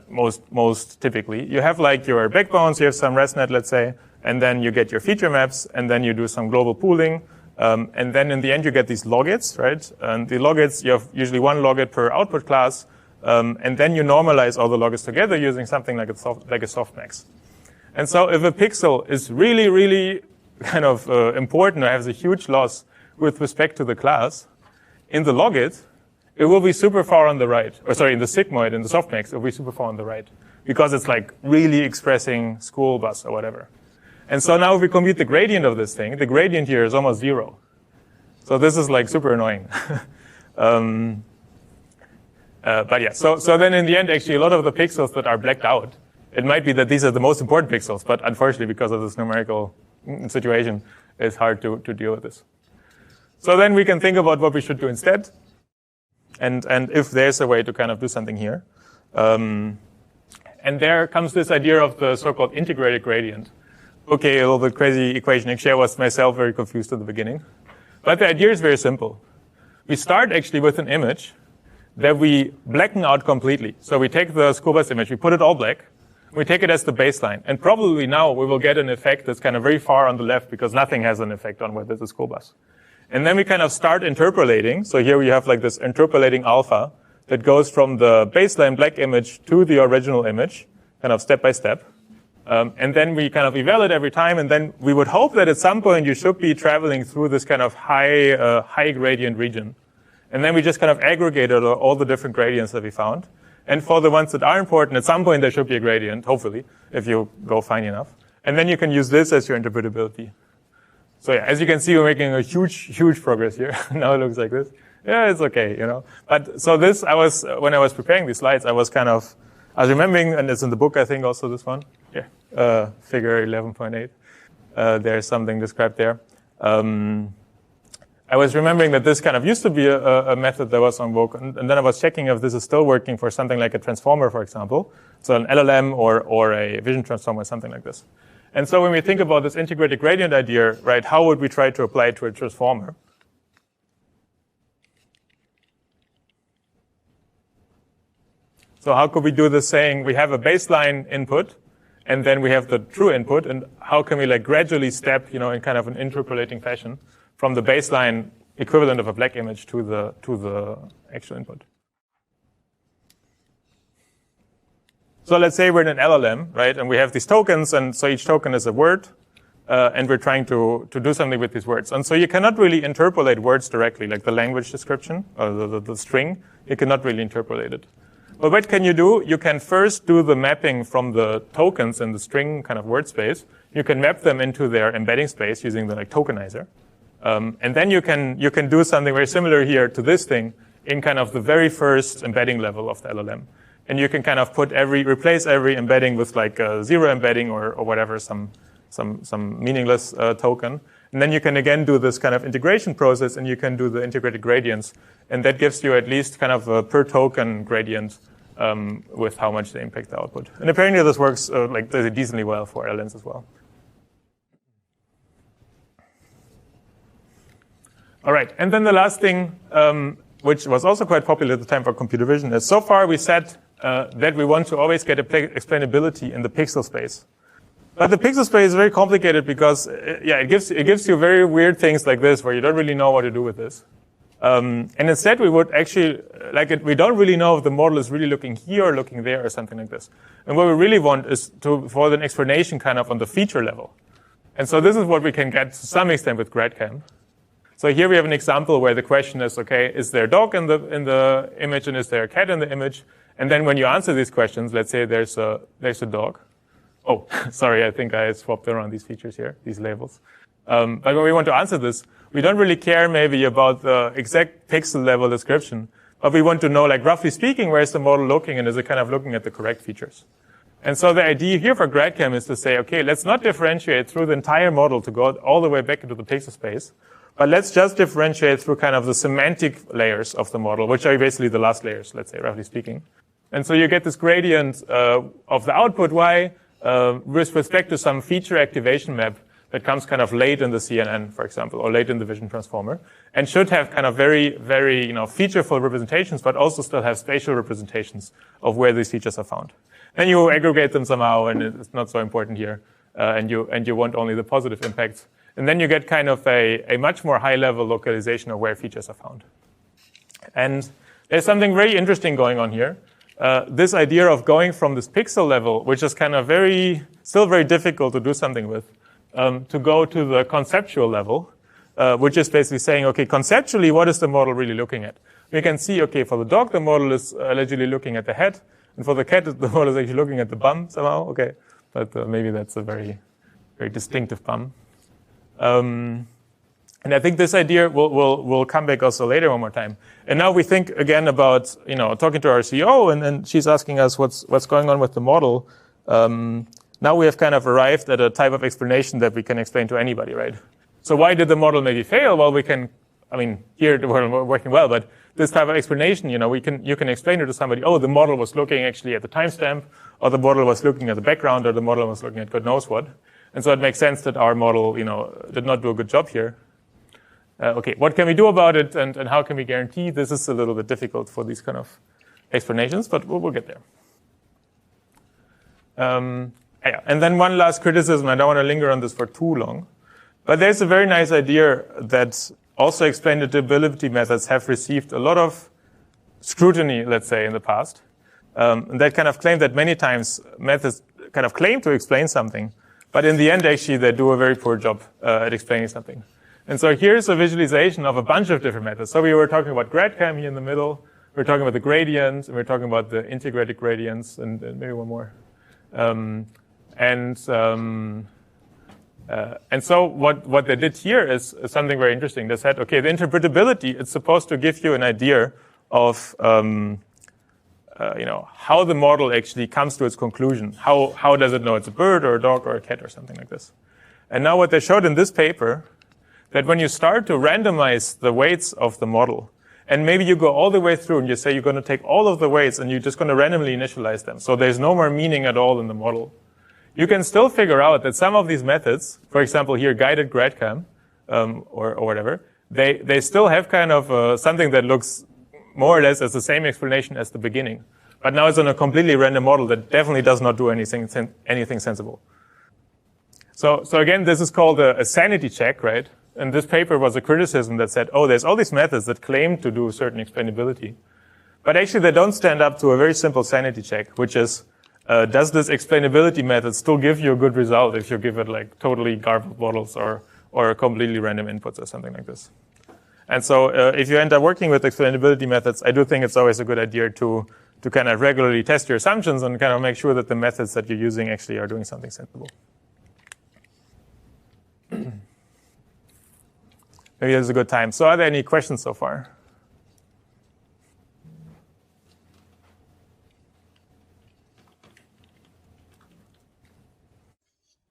most typically. You have like your backbones, you have some ResNet, let's say, and then you get your feature maps, and then you do some global pooling. And then in the end, you get these logits, right? And the logits, you have usually one logit per output class. And then you normalize all the logits together using something like a softmax. And so if a pixel is really, really kind of important or has a huge loss with respect to the class, in the logit, it will be super far on the right. Or sorry, in the sigmoid, in the softmax, it will be super far on the right. Because it's like really expressing school bus or whatever. And so now if we compute the gradient of this thing, the gradient here is almost 0. So this is like super annoying. But yeah, so then in the end, actually, a lot of the pixels that are blacked out, it might be that these are the most important pixels, but unfortunately, because of this numerical situation, it's hard to deal with this. So then we can think about what we should do instead, and if there's a way to kind of do something here. And there comes this idea of the so-called integrated gradient. Okay, a little bit crazy equation. Actually, I was myself very confused at the beginning. But the idea is very simple. We start actually with an image that we blacken out completely. So we take the school bus image, we put it all black, we take it as the baseline. And probably now we will get an effect that's kind of very far on the left because nothing has an effect on whether it's a school bus. And then we kind of start interpolating. So here we have like this interpolating alpha that goes from the baseline black image to the original image, kind of step by step. And then we kind of evaluate every time, and then we would hope that at some point you should be traveling through this kind of high gradient region. And then we just kind of aggregated all the different gradients that we found. And for the ones that are important, at some point there should be a gradient, hopefully, if you go fine enough. And then you can use this as your interpretability. So yeah, as you can see, we're making a huge progress here. Now it looks like this. Yeah, it's okay, But so this, when I was preparing these slides, I was remembering, and it's in the book, I think, also this one. Yeah, figure 11.8. There's something described there. I was remembering that this kind of used to be a method that was on vogue, and then I was checking if this is still working for something like a transformer, for example. So an LLM or a vision transformer, something like this. And so when we think about this integrated gradient idea, right, how would we try to apply it to a transformer? So how could we do this saying we have a baseline input, and then we have the true input, and how can we like gradually step, in kind of an interpolating fashion from the baseline equivalent of a black image to the actual input? So let's say we're in an LLM, right, and we have these tokens, and so each token is a word, and we're trying to do something with these words. And so you cannot really interpolate words directly, like the language description, or the string. You cannot really interpolate it. But what can you do? You can first do the mapping from the tokens in the string kind of word space. You can map them into their embedding space using the like tokenizer. And then you can do something very similar here to this thing in kind of the very first embedding level of the LLM. And you can kind of replace every embedding with like a zero embedding or whatever, some meaningless token. And then you can again do this kind of integration process, and you can do the integrated gradients. And that gives you at least kind of a per token gradient with how much they impact the output. And apparently this works like decently well for LLMs as well. All right, and then the last thing, which was also quite popular at the time for computer vision, is so far we said that we want to always get explainability in the pixel space. But the pixel space is very complicated because, it gives you very weird things like this where you don't really know what to do with this. And instead we would actually, we don't really know if the model is really looking here or looking there or something like this. And what we really want is for an explanation kind of on the feature level. And so this is what we can get to some extent with GradCam. So here we have an example where the question is, okay, is there a dog in the image and is there a cat in the image? And then when you answer these questions, let's say there's a dog. Oh, sorry, I think I swapped around these features here, these labels. But when we want to answer this, we don't really care maybe about the exact pixel level description, but we want to know, like roughly speaking, where is the model looking and is it kind of looking at the correct features? And so the idea here for GradCam is to say, okay, let's not differentiate through the entire model to go all the way back into the pixel space, but let's just differentiate through kind of the semantic layers of the model, which are basically the last layers, let's say, roughly speaking. And so you get this gradient of the output Y with respect to some feature activation map that comes kind of late in the CNN, for example, or late in the vision transformer, and should have kind of very, very, featureful representations, but also still have spatial representations of where these features are found. Then you aggregate them somehow, and it's not so important here, and you want only the positive impacts. And then you get kind of a much more high-level localization of where features are found. And there's something very interesting going on here. This idea of going from this pixel level, which is kind of still very difficult to do something with, to go to the conceptual level, which is basically saying, okay, conceptually, what is the model really looking at? We can see, okay, for the dog, the model is allegedly looking at the head, and for the cat, the model is actually looking at the bum somehow. Okay, but maybe that's a very, very distinctive bum. And I think this idea will come back also later one more time. And now we think again about, talking to our CEO, and she's asking us what's going on with the model. Now we have kind of arrived at a type of explanation that we can explain to anybody, right? So why did the model maybe fail? Well, here we're working well, but this type of explanation, you can explain it to somebody, oh, the model was looking actually at the timestamp, or the model was looking at the background, or the model was looking at God knows what. And so it makes sense that our model, did not do a good job here. Okay, what can we do about it, and how can we guarantee? This is a little bit difficult for these kind of explanations, but we'll get there. And then one last criticism, I don't want to linger on this for too long, but there's a very nice idea that also explainability methods have received a lot of scrutiny, let's say, in the past. And that kind of claim that many times methods kind of claim to explain something, but in the end, actually, they do a very poor job at explaining something. And so here's a visualization of a bunch of different methods. So we were talking about GradCam here in the middle. We're talking about the gradients, and we're talking about the integrated gradients, and maybe one more. And so what they did here is something very interesting. They said, okay, the interpretability, it's supposed to give you an idea of, how the model actually comes to its conclusion. How does it know it's a bird or a dog or a cat or something like this? And now what they showed in this paper, that when you start to randomize the weights of the model, and maybe you go all the way through and you say you're going to take all of the weights and you're just going to randomly initialize them, so there's no more meaning at all in the model, you can still figure out that some of these methods, for example here guided gradcam, or whatever, they still have kind of something that looks more or less as the same explanation as the beginning. But now it's on a completely random model that definitely does not do anything sensible. So again, this is called a sanity check, right? And this paper was a criticism that said, oh, there's all these methods that claim to do certain explainability. But actually they don't stand up to a very simple sanity check, which is, does this explainability method still give you a good result if you give it like totally garbled models or completely random inputs or something like this? And so if you end up working with explainability methods, I do think it's always a good idea to kind of regularly test your assumptions and kind of make sure that the methods that you're using actually are doing something sensible. Maybe this is a good time. So are there any questions so far?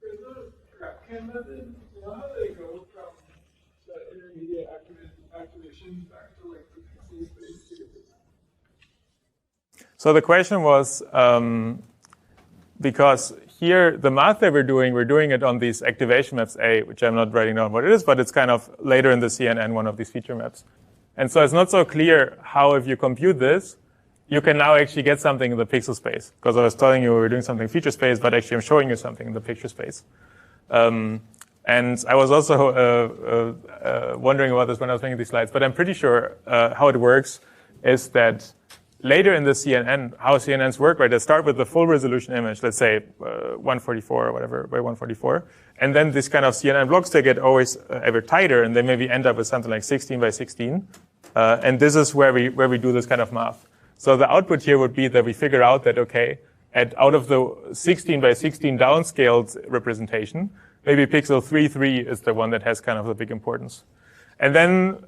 For the GraphCam method, you know how they go from the intermediate activation back to like the pixel space to get the. So the question was, because here the math that we're doing it on these activation maps A, which I'm not writing down what it is, but it's kind of later in the CNN, one of these feature maps. And so it's not so clear how if you compute this, you can now actually get something in the pixel space. Because I was telling you we were doing something feature space, but actually I'm showing you something in the picture space. And I was also wondering about this when I was making these slides, but I'm pretty sure how it works is that later in the CNN, how CNNs work, right? They start with the full resolution image, let's say 144 or whatever, by 144. And then these kind of CNN blocks, they get always ever tighter, and they maybe end up with something like 16 by 16. And this is where we do this kind of math. So the output here would be that we figure out that, okay, out of the 16 by 16 downscaled representation, maybe pixel 3,3 is the one that has kind of the big importance. And then,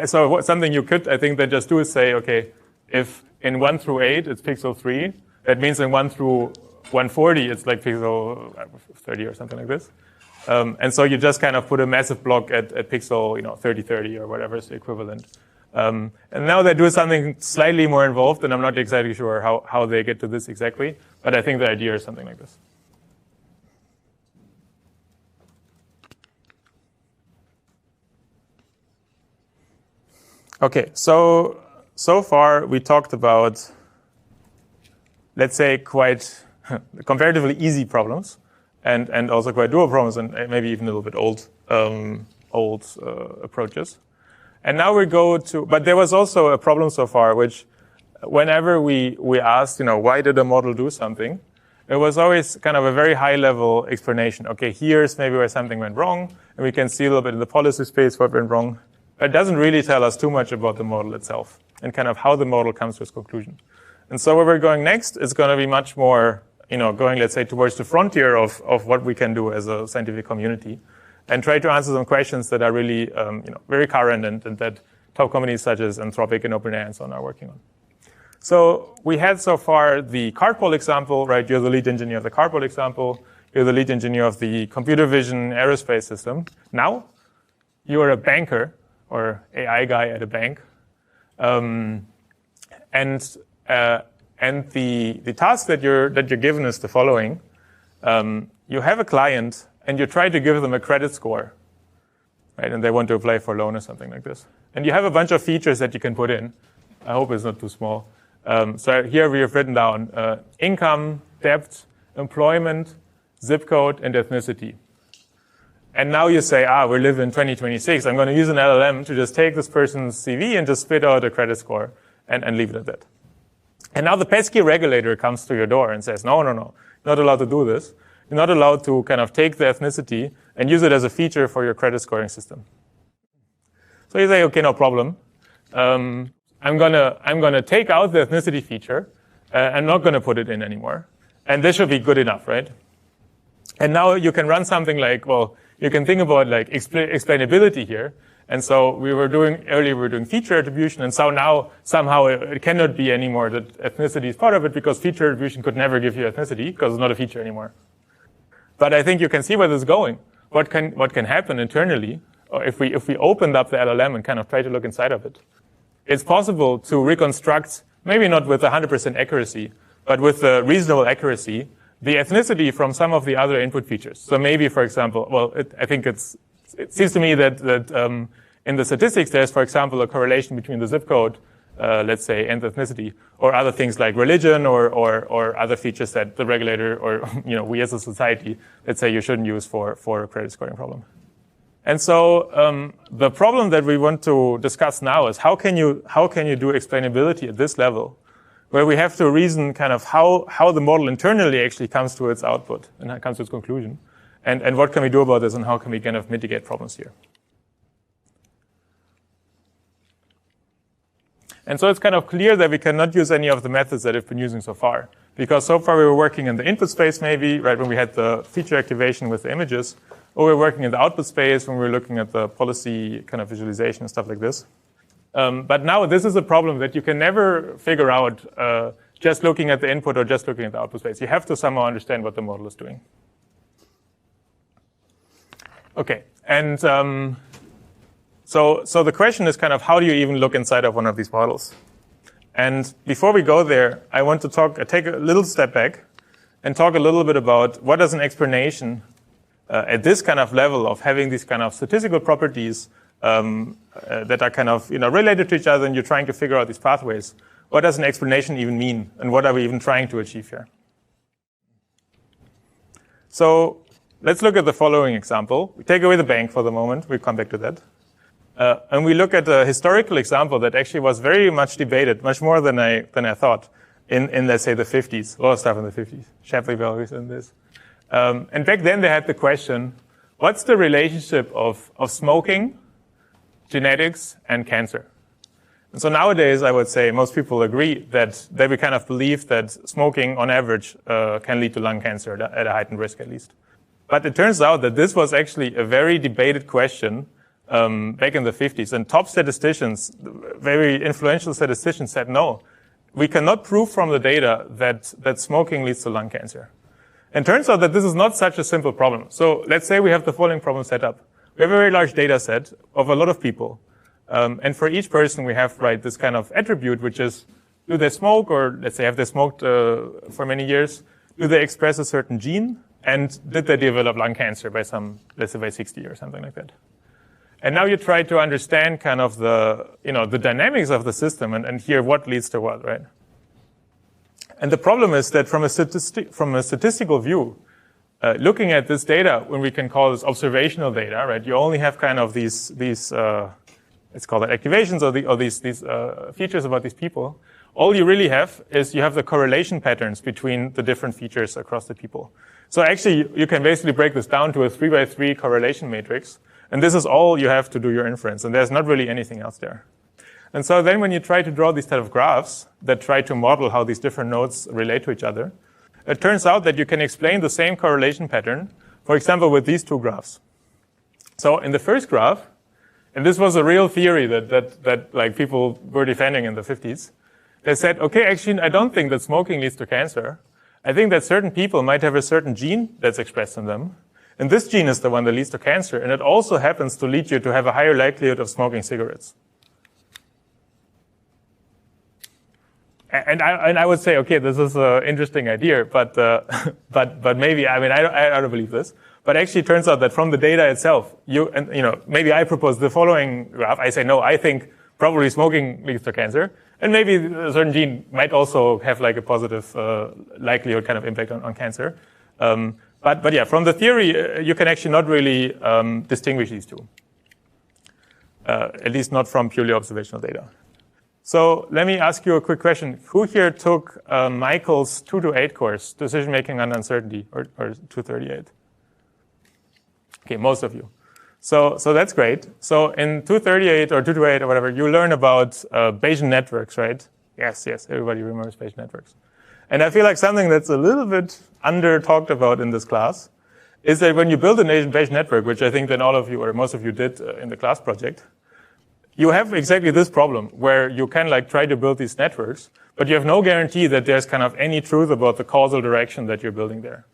something you could, I think, then just do is say, okay, if in 1 through 8 it's pixel 3, that means in 1 through 140 it's like pixel 30 or something like this. And so you just kind of put a massive block at pixel 3030 or whatever is the equivalent. And now they do something slightly more involved, and I'm not exactly sure how they get to this exactly, but I think the idea is something like this. Okay, so far we talked about, let's say, quite comparatively easy problems, and also quite dual problems, and maybe even a little bit old approaches. And now we go to, but there was also a problem so far, which whenever we asked, why did a model do something, it was always kind of a very high level explanation. Okay, here's maybe where something went wrong, and we can see a little bit in the policy space what went wrong. But it doesn't really tell us too much about the model itself and kind of how the model comes to its conclusion. And so where we're going next is going to be much more, going, let's say, towards the frontier of what we can do as a scientific community, and try to answer some questions that are really, very current and that top companies such as Anthropic and OpenAI and so on are working on. So we had so far the cardboard example, right? You're the lead engineer of the cardboard example. You're the lead engineer of the computer vision aerospace system. Now you're a banker or AI guy at a bank. And the task that you're given is the following. You have a client and you try to give them a credit score, right? And they want to apply for a loan or something like this. And you have a bunch of features that you can put in. I hope it's not too small. So here we have written down income, debt, employment, zip code, and ethnicity. And now you say, we live in 2026. I'm going to use an LLM to just take this person's CV and just spit out a credit score and leave it at that. And now the pesky regulator comes to your door and says, no, you're not allowed to do this. You're not allowed to kind of take the ethnicity and use it as a feature for your credit scoring system. So you say, okay, no problem. I'm gonna take out the ethnicity feature. I'm not gonna put it in anymore. And this should be good enough, right? And now you can run something like, you can think about like explainability here. And so earlier we were doing feature attribution, and so now somehow it cannot be anymore that ethnicity is part of it, because feature attribution could never give you ethnicity because it's not a feature anymore. But I think you can see where this is going. What can happen internally, or if we opened up the LLM and kind of tried to look inside of it, it's possible to reconstruct, maybe not with 100% accuracy, but with a reasonable accuracy, the ethnicity from some of the other input features. So maybe, for example, well, I think it seems to me that in the statistics, there's, for example, a correlation between the zip code, let's say, and ethnicity, or other things like religion, or other features that the regulator, or we as a society, let's say, you shouldn't use for a credit scoring problem. And so the problem that we want to discuss now is how can you do explainability at this level, where we have to reason kind of how the model internally actually comes to its output and comes to its conclusion, and what can we do about this, and how can we kind of mitigate problems here. And so it's kind of clear that we cannot use any of the methods that we've been using so far, because so far we were working in the input space maybe, right, when we had the feature activation with the images, or we were working in the output space when we were looking at the policy kind of visualization and stuff like this. But now this is a problem that you can never figure out just looking at the input or just looking at the output space. You have to somehow understand what the model is doing. Okay, and so the question is kind of how do you even look inside of one of these models? And before we go there, I want to take a little step back and talk a little bit about what does an explanation at this kind of level of having these kind of statistical properties that are kind of related to each other, and you're trying to figure out these pathways. What does an explanation even mean, and what are we even trying to achieve here? So let's look at the following example. We take away the bank for the moment. We'll come back to that. And we look at a historical example that actually was very much debated, much more than I thought, in let's say the 50s. A lot of stuff in the 50s. Shapley values in this. And back then they had the question, what's the relationship of smoking, genetics, and cancer? And so nowadays, I would say most people agree that we kind of believe that smoking, on average, can lead to lung cancer at a heightened risk, at least. But it turns out that this was actually a very debated question back in the 50s. And top statisticians, very influential statisticians, said, no, we cannot prove from the data that smoking leads to lung cancer. And turns out that this is not such a simple problem. So let's say we have the following problem set up. We have a very large data set of a lot of people. And for each person, we have, right, this kind of attribute, which is, do they smoke, or let's say, have they smoked for many years? Do they express a certain gene? And did they develop lung cancer by let's say by 60 or something like that? And now you try to understand kind of the dynamics of the system and hear what leads to what, right? And the problem is that from a statistical view, looking at this data, when we can call this observational data, right? You only have kind of these let's call it activations or these features about these people. All you really have is you have the correlation patterns between the different features across the people. So actually, you can basically break this down to a 3x3 correlation matrix. And this is all you have to do your inference. And there's not really anything else there. And so then when you try to draw these type of graphs that try to model how these different nodes relate to each other, it turns out that you can explain the same correlation pattern, for example, with these two graphs. So in the first graph, and this was a real theory that like people were defending in the 50s, they said, okay, actually, I don't think that smoking leads to cancer. I think that certain people might have a certain gene that's expressed in them. And this gene is the one that leads to cancer. And it also happens to lead you to have a higher likelihood of smoking cigarettes. And I would say, okay, this is an interesting idea, but maybe, I mean, I don't believe this. But actually it turns out that from the data itself, maybe I propose the following graph. I say, no, I think probably smoking leads to cancer. And maybe a certain gene might also have like a positive likelihood kind of impact on cancer. But yeah, from the theory, you can actually not really distinguish these two. At least not from purely observational data. So let me ask you a quick question. Who here took Michael's 228 course, Decision Making under Uncertainty, or 238? Okay, most of you. So that's great. So in 238 or 228 or whatever, you learn about Bayesian networks, right? Yes, everybody remembers Bayesian networks. And I feel like something that's a little bit under talked about in this class is that when you build a Bayesian network, which I think then all of you or most of you did in the class project, you have exactly this problem where you can like try to build these networks, but you have no guarantee that there's kind of any truth about the causal direction that you're building there.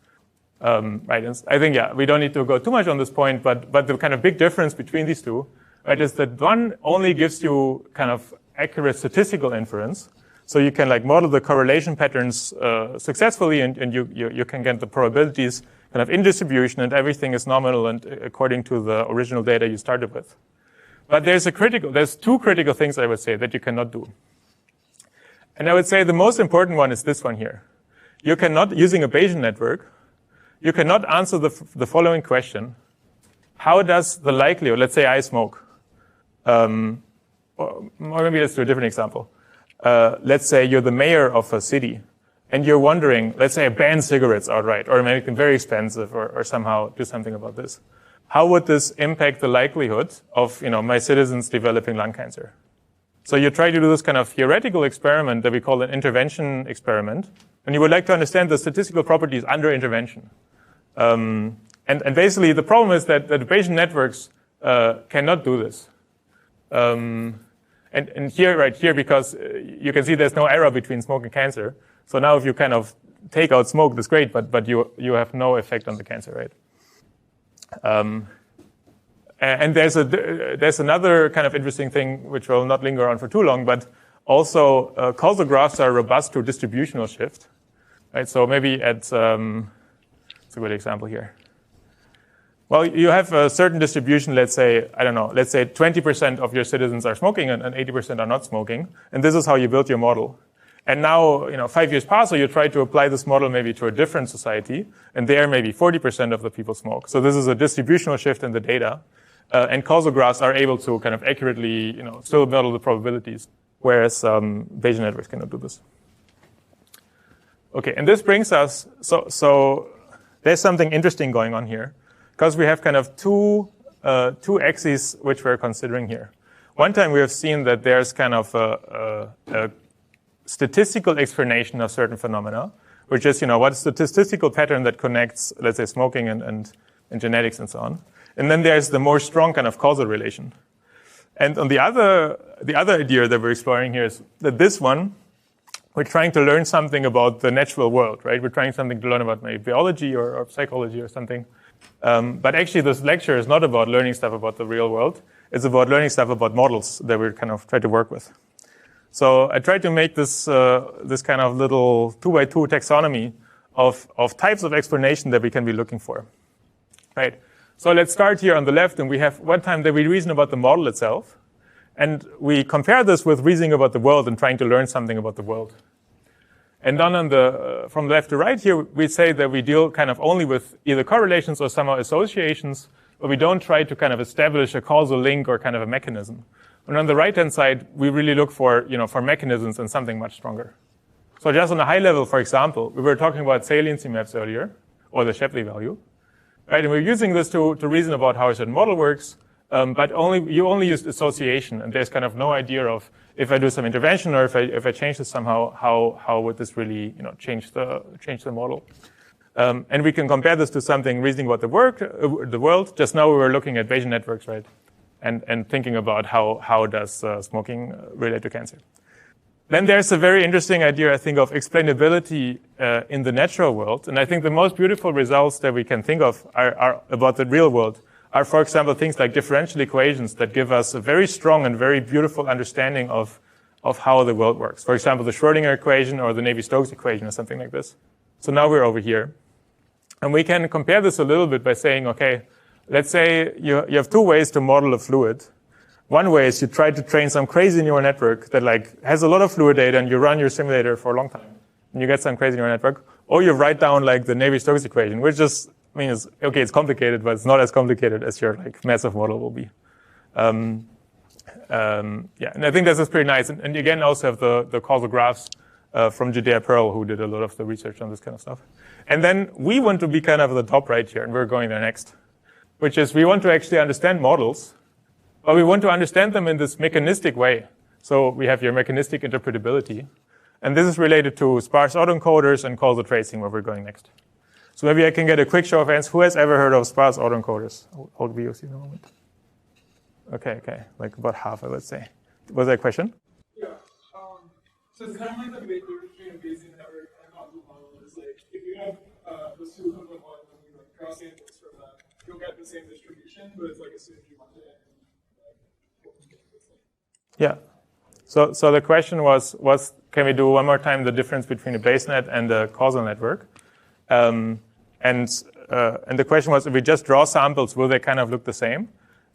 Right, and I think, yeah, we don't need to go too much on this point, but the kind of big difference between these two, right, is that one only gives you kind of accurate statistical inference. So you can like model the correlation patterns successfully, and you can get the probabilities kind of in distribution, and everything is nominal and according to the original data you started with. But there's two critical things I would say that you cannot do. And I would say the most important one is this one here. You cannot, using a Bayesian network, you cannot answer the following question. How does the likelihood, let's say I smoke, or maybe let's do a different example. Let's say you're the mayor of a city, and you're wondering, let's say I ban cigarettes outright, or make them very expensive, or somehow do something about this. How would this impact the likelihood of, my citizens developing lung cancer? So you try to do this kind of theoretical experiment that we call an intervention experiment, and you would like to understand the statistical properties under intervention. And basically, the problem is that the Bayesian networks cannot do this. And here, right here, because you can see there's no error between smoke and cancer. So now if you kind of take out smoke, that's great, but you have no effect on the cancer, right? And there's another kind of interesting thing, which will not linger on for too long, but also causal graphs are robust to distributional shift, right? So maybe it's a good example here. Well, you have a certain distribution, let's say, I don't know, let's say 20% of your citizens are smoking and 80% are not smoking. And this is how you build your model. And now, 5 years pass, so you try to apply this model maybe to a different society. And there maybe 40% of the people smoke. So this is a distributional shift in the data. And causal graphs are able to kind of accurately, still model the probabilities. Whereas Bayesian networks cannot do this. Okay, and this brings us, so there's something interesting going on here. Because we have kind of two axes which we're considering here. One time we have seen that there's kind of a statistical explanation of certain phenomena, which is, what's the statistical pattern that connects, let's say, smoking and genetics and so on. And then there's the more strong kind of causal relation. And on the other idea that we're exploring here is that this one, we're trying to learn something about the natural world, right? We're trying something to learn about maybe biology or psychology or something. But actually, this lecture is not about learning stuff about the real world. It's about learning stuff about models that we're kind of trying to work with. So I tried to make this kind of little 2x2 taxonomy of types of explanation that we can be looking for, right? So let's start here on the left, and we have one time that we reason about the model itself, and we compare this with reasoning about the world and trying to learn something about the world. And then from left to right here, we say that we deal kind of only with either correlations or somehow associations, but we don't try to kind of establish a causal link or kind of a mechanism. And on the right-hand side, we really look for, for mechanisms and something much stronger. So just on a high level, for example, we were talking about saliency maps earlier, or the Shapley value, right? And we're using this to reason about how a certain model works, but you only use association, and there's kind of no idea of if I do some intervention or if I change this somehow, how would this really change the model? And we can compare this to something reasoning about the world. Just now we were looking at Bayesian networks, right? And thinking about how does smoking relate to cancer. Then there's a very interesting idea, I think, of explainability in the natural world. And I think the most beautiful results that we can think of are about the real world. Are, for example, things like differential equations that give us a very strong and very beautiful understanding of how the world works. For example, the Schrödinger equation or the Navier-Stokes equation or something like this. So now we're over here. And we can compare this a little bit by saying, okay, let's say you have two ways to model a fluid. One way is you try to train some crazy neural network that has a lot of fluid data, and you run your simulator for a long time. And you get some crazy neural network. Or you write down the Navier-Stokes equation, which just means, okay, it's complicated, but it's not as complicated as your massive model will be. And I think this is pretty nice. And again, also have the causal graphs from Judea Pearl, who did a lot of the research on this kind of stuff. And then we want to be kind of at the top right here, and we're going there next, which is we want to actually understand models, but we want to understand them in this mechanistic way. So we have your mechanistic interpretability. And this is related to sparse autoencoders and causal tracing, where we're going next. So maybe I can get a quick show of hands. Who has ever heard of sparse autoencoders? Hold VOC in a moment. Okay. Like about half, I would say. Was there a question? Yeah. So it's kind of like the difference between a Bayesian network and a causal model is if you have those two equivalent ones, draw samples from them, you'll get the same distribution, but it's like as soon as you want to end, Yeah. So the question was, can we do one more time the difference between a base net and a causal network? And the question was, if we just draw samples, will they kind of look the same?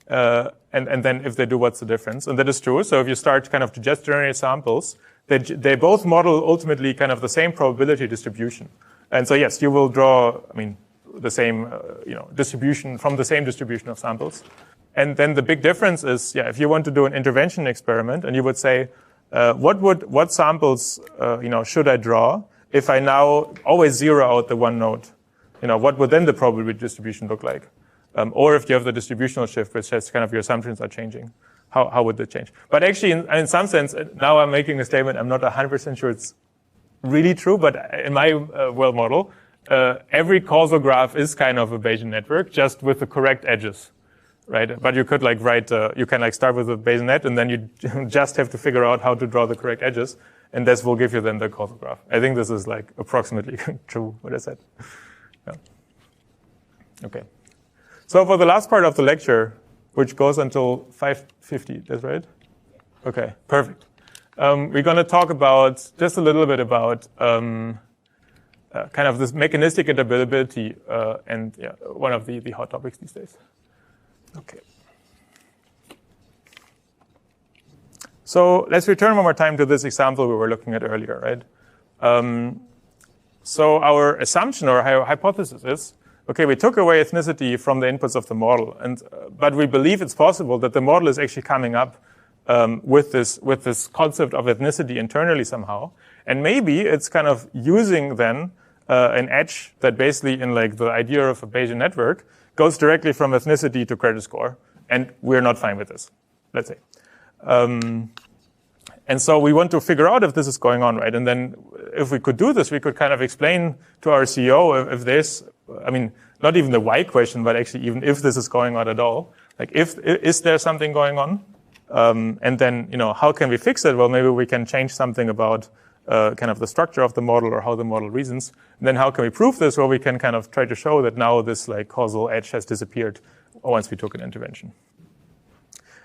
And then if they do, what's the difference? And that is true. So if you start kind of to just generate samples, they both model ultimately kind of the same probability distribution. And so yes, you will draw, the same, distribution from the same distribution of samples. And then the big difference is, if you want to do an intervention experiment, and you would say, what samples, should I draw if I now always zero out the one node? What would then the probability distribution look like? Or if you have the distributional shift, which says kind of your assumptions are changing, how would that change? But actually, in some sense, now I'm making a statement, I'm not 100% sure it's really true, but in my world model, every causal graph is kind of a Bayesian network, just with the correct edges, right? But you could you can start with a Bayesian net, and then you just have to figure out how to draw the correct edges, and this will give you then the causal graph. I think this is approximately true, what I said. Yeah. Okay. So for the last part of the lecture, which goes until 5:50, that's right? Okay, perfect. We're going to talk about just a little bit about kind of this mechanistic interpretability and one of the hot topics these days. Okay. So let's return one more time to this example we were looking at earlier, right? So our assumption or our hypothesis is, okay, we took away ethnicity from the inputs of the model, but we believe it's possible that the model is actually coming up with this concept of ethnicity internally somehow, and maybe it's kind of using then an edge that basically in the idea of a Bayesian network goes directly from ethnicity to credit score, and we're not fine with this, let's say. And so we want to figure out if this is going on, right? And then if we could do this, we could kind of explain to our CEO if there's, not even the why question, but actually even if this is going on at all, is there something going on? And then, how can we fix it? Well, maybe we can change something about kind of the structure of the model or how the model reasons. And then how can we prove this? Well, we can kind of try to show that now this causal edge has disappeared once we took an intervention.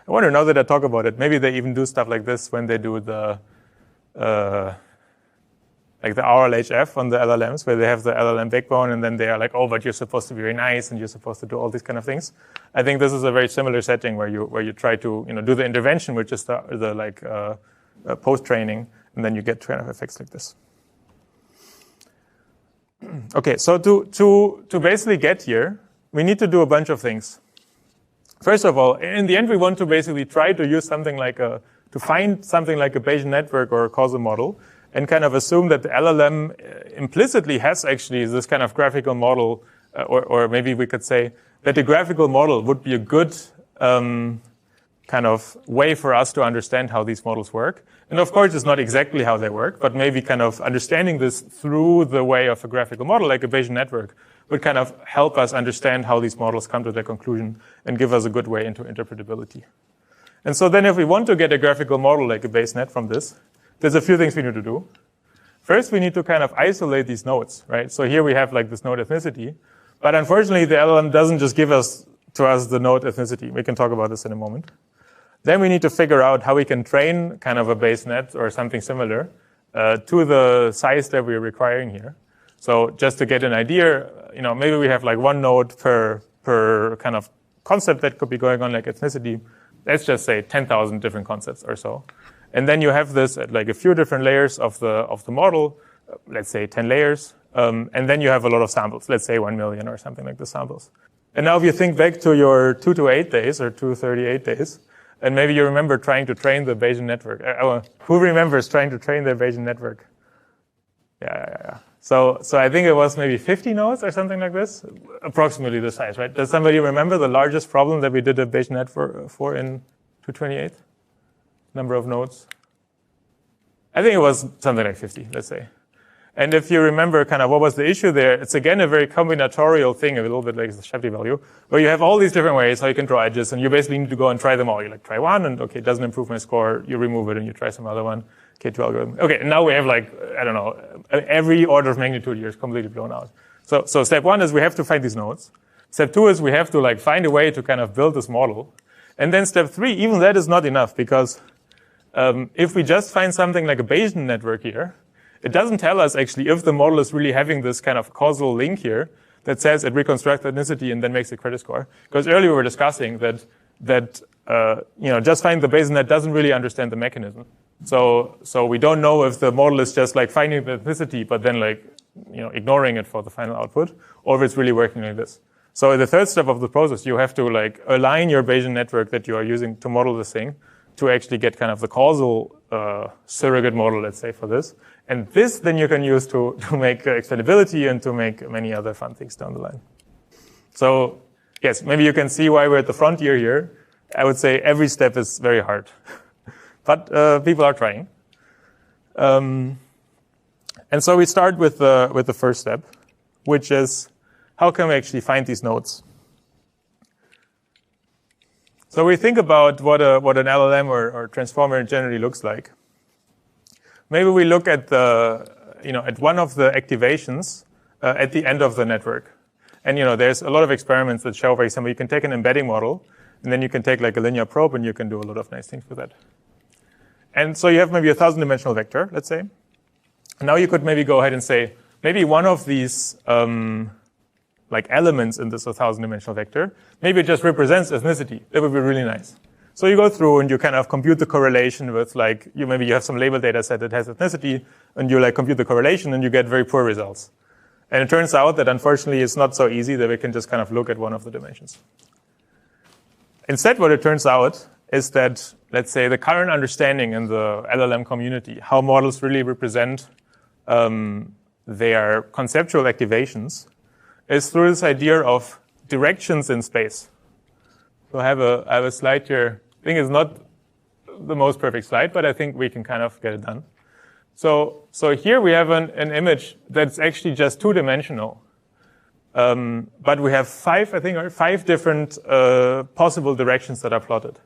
I wonder, now that I talk about it, maybe they even do stuff like this when they do the RLHF on the LLMs, where they have the LLM backbone, and then they are like, oh, but you're supposed to be very nice, and you're supposed to do all these kind of things. I think this is a very similar setting where you try to do the intervention, which is the post training, and then you get kind of effects like this. Okay, so to basically get here, we need to do a bunch of things. First of all, in the end, we want to basically try to use something to find something like a Bayesian network or a causal model, and kind of assume that the LLM implicitly has actually this kind of graphical model, or maybe we could say that the graphical model would be a good kind of way for us to understand how these models work. And of course, it's not exactly how they work, but maybe kind of understanding this through the way of a graphical model, like a Bayesian network, would kind of help us understand how these models come to their conclusion and give us a good way into interpretability. And so then if we want to get a graphical model like a Bayes net from this, there's a few things we need to do. First, we need to kind of isolate these nodes, right? So here we have this node ethnicity, but unfortunately the LLM doesn't just give to us the node ethnicity. We can talk about this in a moment. Then we need to figure out how we can train kind of a Bayes net or something similar to the size that we're requiring here. So just to get an idea, maybe we have one node per kind of concept that could be going on, like ethnicity. Let's just say 10,000 different concepts or so. And then you have this at a few different layers of the model, let's say 10 layers. And then you have a lot of samples, let's say 1 million or something like the samples. And now if you think back to your 228 days or 238 days, and maybe you remember trying to train the Bayesian network. Who remembers trying to train the Bayesian network? Yeah. So I think it was maybe 50 nodes or something like this, approximately the size, right? Does somebody remember the largest problem that we did a Bayesian net for in 228? Number of nodes? I think it was something like 50, let's say. And if you remember kind of what was the issue there, it's again a very combinatorial thing, a little bit like the Shapley value, where you have all these different ways how you can draw edges, and you basically need to go and try them all. You try one, and okay, it doesn't improve my score, you remove it, and you try some other one. K2 algorithm. Okay, and now we have I don't know, every order of magnitude here is completely blown out. So step one is we have to find these nodes. Step two is we have to like find a way to kind of build this model. And then step three, even that is not enough, because if we just find something like a Bayesian network here, it doesn't tell us actually if the model is really having this kind of causal link here that says it reconstructs ethnicity and then makes a credit score. Because earlier we were discussing that just finding the Bayesian net doesn't really understand the mechanism. So we don't know if the model is just like finding the ethnicity, but then like, ignoring it for the final output, or if it's really working like this. So in the third step of the process, you have to like align your Bayesian network that you are using to model this thing to actually get kind of the causal surrogate model, let's say, for this. And this then you can use to make explainability and to make many other fun things down the line. So yes, maybe you can see why we're at the frontier here. I would say every step is very hard, but people are trying. And so we start with the first step, which is how can we actually find these nodes? So we think about what an LLM or transformer generally looks like. Maybe we look at at one of the activations at the end of the network. And there's a lot of experiments that show, for example, you can take an embedding model, and then you can take like a linear probe, and you can do a lot of nice things with that. And so you have maybe a 1,000-dimensional vector, let's say. Now you could maybe go ahead and say, maybe one of these elements in this 1,000-dimensional vector, maybe it just represents ethnicity. That would be really nice. So you go through and you kind of compute the correlation with maybe you have some label data set that has ethnicity, and you compute the correlation, and you get very poor results. And it turns out that unfortunately it's not so easy that we can just kind of look at one of the dimensions. Instead, what it turns out is that, let's say, the current understanding in the LLM community, how models really represent their conceptual activations, is through this idea of directions in space. So I have a slide here. I think it's not the most perfect slide, but I think we can kind of get it done. So here we have an image that's actually just two-dimensional. But we have five different possible directions that are plotted.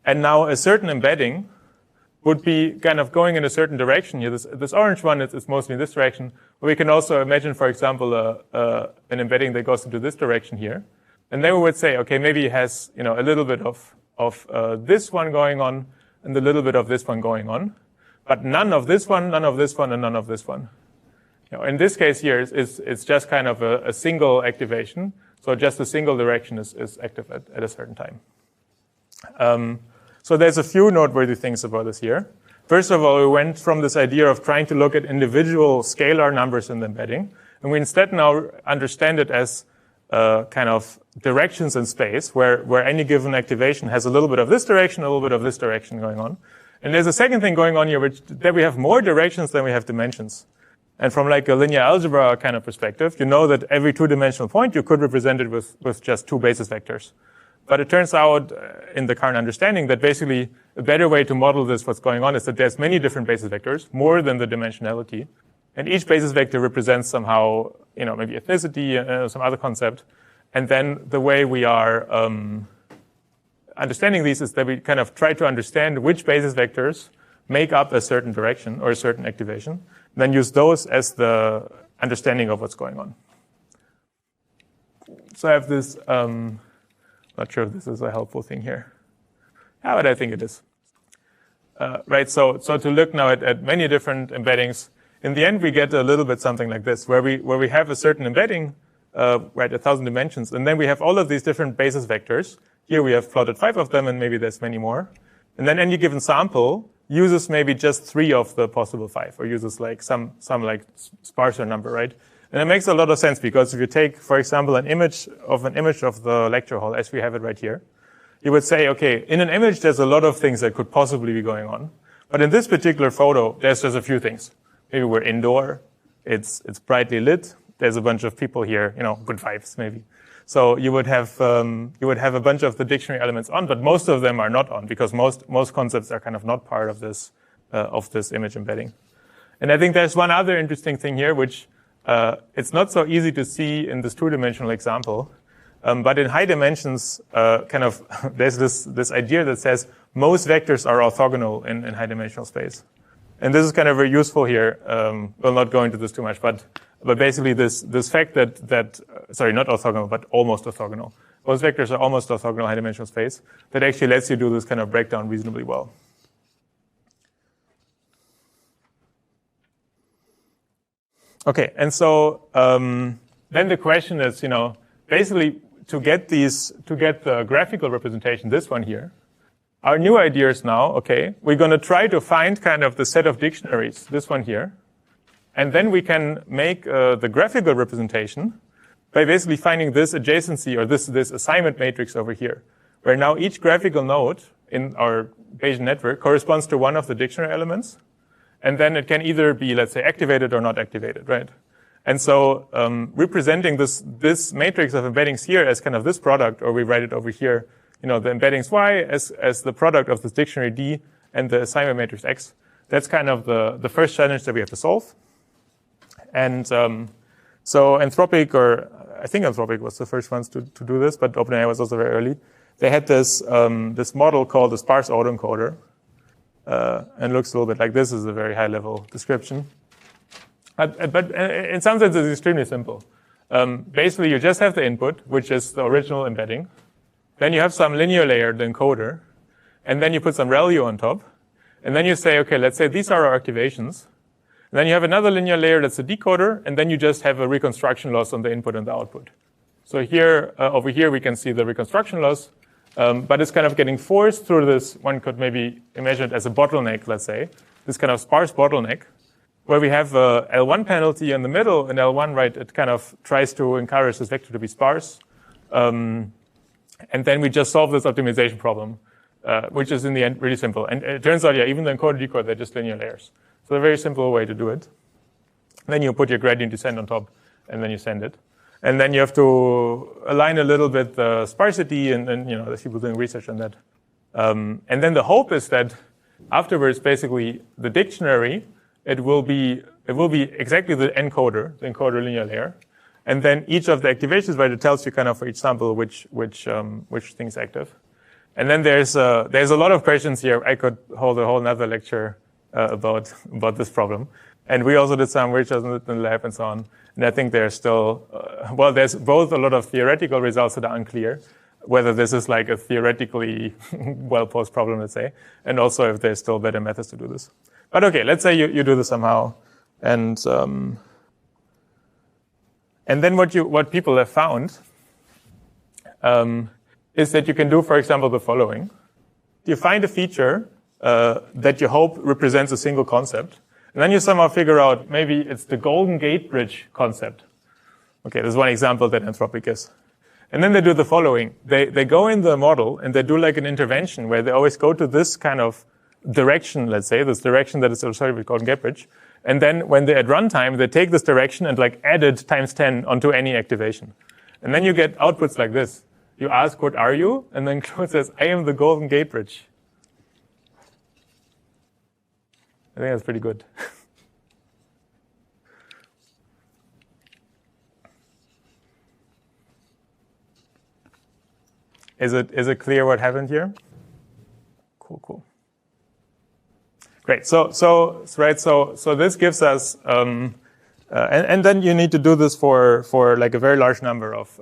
And now a certain embedding would be kind of going in a certain direction here. This orange one is mostly in this direction. But we can also imagine, for example, an embedding that goes into this direction here. And then we would say, okay, maybe it has a little bit of this one going on and a little bit of this one going on. But none of this one, none of this one, and none of this one. In this case here, it's just kind of a single activation. So just a single direction is active at a certain time. So there's a few noteworthy things about this here. First of all, we went from this idea of trying to look at individual scalar numbers in the embedding, and we instead now understand it as kind of directions in space, where any given activation has a little bit of this direction, a little bit of this direction going on. And there's a second thing going on here, that we have more directions than we have dimensions. And from like a linear algebra kind of perspective, you know that every two-dimensional point you could represent it with just two basis vectors. But it turns out in the current understanding that basically a better way to model this, what's going on, is that there's many different basis vectors, more than the dimensionality. And each basis vector represents somehow, maybe ethnicity, some other concept. And then the way we are understanding these is that we kind of try to understand which basis vectors make up a certain direction or a certain activation, and then use those as the understanding of what's going on. So I have this, not sure if this is a helpful thing here. Yeah, but I think it is. Right, so to look now at many different embeddings, in the end we get a little bit something like this, where we have a certain embedding, right, 1,000 dimensions, and then we have all of these different basis vectors. Here we have plotted 5 of them, and maybe there's many more. And then any given sample uses maybe just 3 of the possible 5, or uses like some like sparser number, right? And it makes a lot of sense, because if you take, for example, an image of the lecture hall, as we have it right here, you would say, okay, in an image there's a lot of things that could possibly be going on. But in this particular photo, there's just a few things. Maybe we're indoor, it's brightly lit, there's a bunch of people here, good vibes maybe. So you would have a bunch of the dictionary elements on, but most of them are not on, because most concepts are kind of not part of this image embedding. And I think there's one other interesting thing here, which it's not so easy to see in this two-dimensional example, but in high dimensions, there's this idea that says most vectors are orthogonal in high-dimensional space. And this is kind of very useful here. We'll not go into this too much, but basically this fact that sorry, not orthogonal, but almost orthogonal. Both vectors are almost orthogonal high-dimensional space. That actually lets you do this kind of breakdown reasonably well. Okay, and so then the question is, basically to get the graphical representation, this one here, our new idea is now, okay, we're going to try to find kind of the set of dictionaries, this one here, and then we can make the graphical representation by basically finding this adjacency or this assignment matrix over here, where now each graphical node in our Bayesian network corresponds to one of the dictionary elements, and then it can either be, let's say, activated or not activated, right? And so representing this matrix of embeddings here as kind of this product, or we write it over here, the embeddings Y as the product of this dictionary D and the assignment matrix X. That's kind of the first challenge that we have to solve. And so Anthropic, or I think Anthropic was the first ones to do this, but OpenAI was also very early. They had this model called the sparse autoencoder, and looks a little bit like this. Is a very high-level description. But in some sense, it's extremely simple. Basically, you just have the input, which is the original embedding. Then you have some linear layer, the encoder, and then you put some ReLU on top. And then you say, okay, let's say these are our activations. And then you have another linear layer that's a decoder, and then you just have a reconstruction loss on the input and the output. So here, over here, we can see the reconstruction loss, but it's kind of getting forced through this. One could maybe imagine it as a bottleneck, let's say, this kind of sparse bottleneck, where we have a L1 penalty in the middle, and L1, right, it kind of tries to encourage this vector to be sparse. And then we just solve this optimization problem, which is in the end really simple. And it turns out, yeah, even the encoder decoder, they're just linear layers. So a very simple way to do it. Then you put your gradient descent on top, and then you send it. And then you have to align a little bit the sparsity, and there's people doing research on that. And then the hope is that afterwards, basically, the dictionary, it will be exactly the encoder linear layer. And then each of the activations, right, it tells you kind of for each sample which thing's active. And then there's a lot of questions here. I could hold a whole nother lecture about this problem. And we also did some research in the lab and so on. And I think there's still, there's both a lot of theoretical results that are unclear, whether this is like a theoretically well-posed problem, let's say, and also if there's still better methods to do this. But okay, let's say you do this somehow. And then what people have found is that you can do, for example, the following. You find a feature that you hope represents a single concept, and then you somehow figure out maybe it's the Golden Gate Bridge concept. Okay, there's one example that Anthropic is. And then they do the following. They go in the model and they do like an intervention where they always go to this kind of direction, let's say, this direction that is associated with Golden Gate Bridge. And then when they're at runtime, they take this direction and like add it times 10 onto any activation. And then you get outputs like this. You ask, what are you? And then Claude says, I am the Golden Gate Bridge. I think that's pretty good. Is it clear what happened here? Cool. Great. So this gives us, and then you need to do this for like a very large number of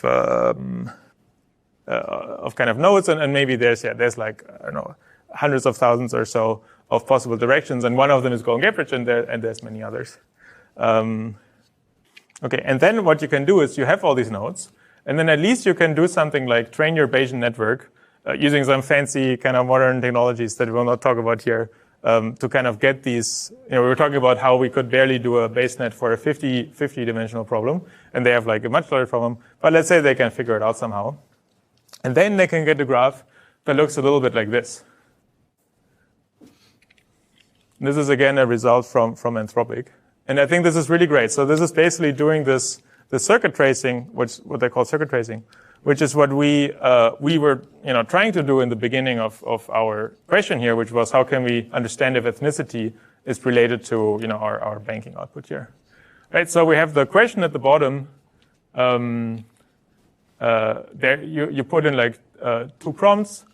kind of nodes, and maybe there's like, I don't know, hundreds of thousands or so of possible directions, and one of them is Golden Gate Bridge, and there's many others. Okay, and then what you can do is you have all these nodes, and then at least you can do something like train your Bayesian network using some fancy kind of modern technologies that we will not talk about here to kind of get these. We were talking about how we could barely do a BaseNet for a 50-dimensional problem, and they have like a much larger problem. But let's say they can figure it out somehow. And then they can get a graph that looks a little bit like this. This is, again, a result from Anthropic. And I think this is really great. So this is basically doing the circuit tracing, what they call circuit tracing, which is what we were trying to do in the beginning of our question here, which was how can we understand if ethnicity is related to our banking output here. Right, so we have the question at the bottom. There you put in like 2 prompts.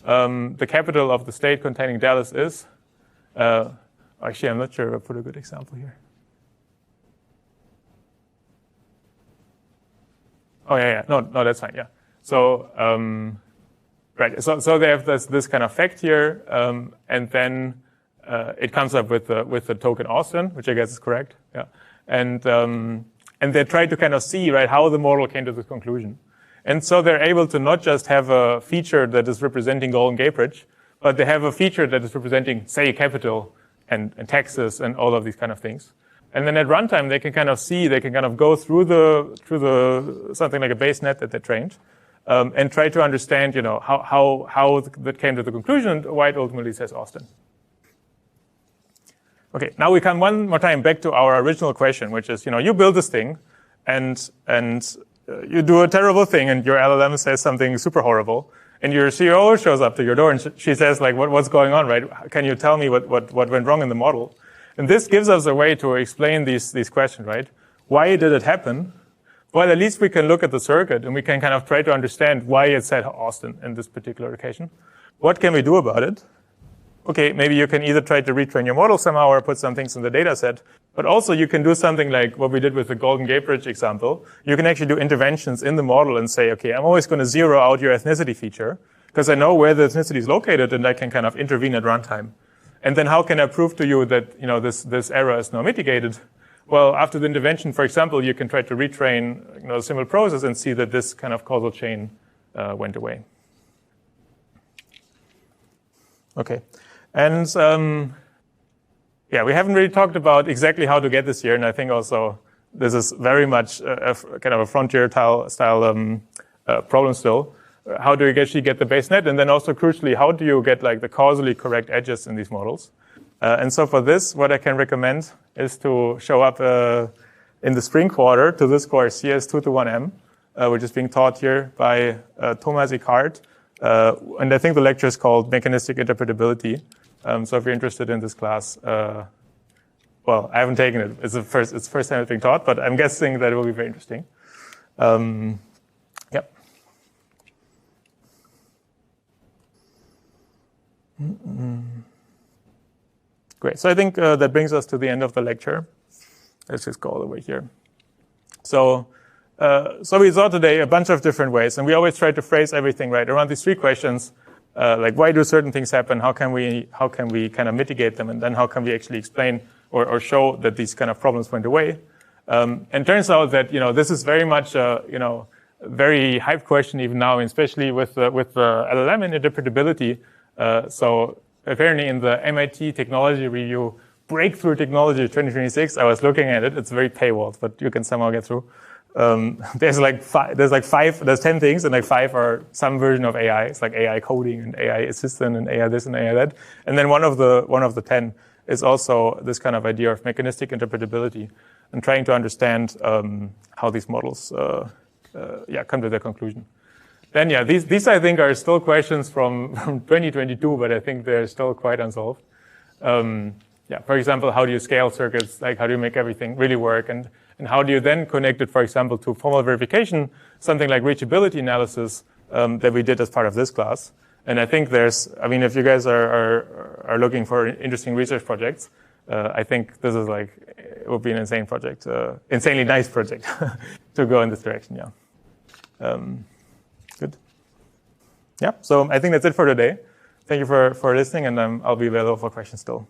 The capital of the state containing Dallas is, Actually, I'm not sure if I put a good example here. Oh, yeah. No, that's fine, yeah. So, right, so they have this kind of fact here, and then it comes up with the token Austin, which I guess is correct, yeah. And they try to kind of see, right, how the model came to this conclusion. And so they're able to not just have a feature that is representing Golden Gate Bridge, but they have a feature that is representing, say, Capital and Texas and all of these kind of things. And then at runtime, they can kind of see, they can kind of go through the something like a base net that they trained, and try to understand, you know, how that came to the conclusion, why it ultimately says Austin. Okay, now we come one more time back to our original question, which is, you know, you build this thing, and you do a terrible thing, and your LLM says something super horrible, and your CEO shows up to your door, and she says, like, what's going on, right? Can you tell me what went wrong in the model? And this gives us a way to explain these questions, right? Why did it happen? Well, at least we can look at the circuit, and we can kind of try to understand why it said Austin in this particular occasion. What can we do about it? Okay, maybe you can either try to retrain your model somehow or put some things in the data set, but also you can do something like what we did with the Golden Gate Bridge example. You can actually do interventions in the model and say, okay, I'm always going to zero out your ethnicity feature because I know where the ethnicity is located and I can kind of intervene at runtime. And then how can I prove to you that, you know, this error is now mitigated? Well, after the intervention, for example, you can try to retrain, you know, a similar process and see that this kind of causal chain went away. Okay. And yeah, we haven't really talked about exactly how to get this here, and I think also this is very much a kind of a frontier style problem still. How do you actually get the base net, and then also crucially, how do you get like the causally correct edges in these models? And so for this, what I can recommend is to show up in the spring quarter to this course, CS221M, which is being taught here by Thomas Icard, and I think the lecture is called Mechanistic Interpretability. So if you're interested in this class, well, I haven't taken it. It's the first time it's being taught, but I'm guessing that it will be very interesting. Yep. Great. So I think that brings us to the end of the lecture. Let's just go all the way here. So we saw today a bunch of different ways, and we always try to phrase everything right around these three questions. Like, why do certain things happen? How can we kind of mitigate them? And then how can we actually explain or show that these kind of problems went away? And turns out that, you know, this is very much, you know, very hyped question even now, especially with the LLM and interpretability. So apparently in the MIT Technology Review, Breakthrough Technology 2026, I was looking at it. It's very paywalled, but you can somehow get through. There's 10 things, and like 5 are some version of AI. It's like AI coding and AI assistant and AI this and AI that. And then one of the 10 is also this kind of idea of mechanistic interpretability and trying to understand how these models come to their conclusion. Then these I think are still questions from 2022, but I think they're still quite unsolved. For example, how do you scale circuits? Like, how do you make everything really work? And how do you then connect it, for example, to formal verification, something like reachability analysis that we did as part of this class. And I think if you guys are looking for interesting research projects, I think this is it would be an insane project, insanely nice project to go in this direction, Good. Yeah, so I think that's it for today. Thank you for listening, and I'll be available for questions still.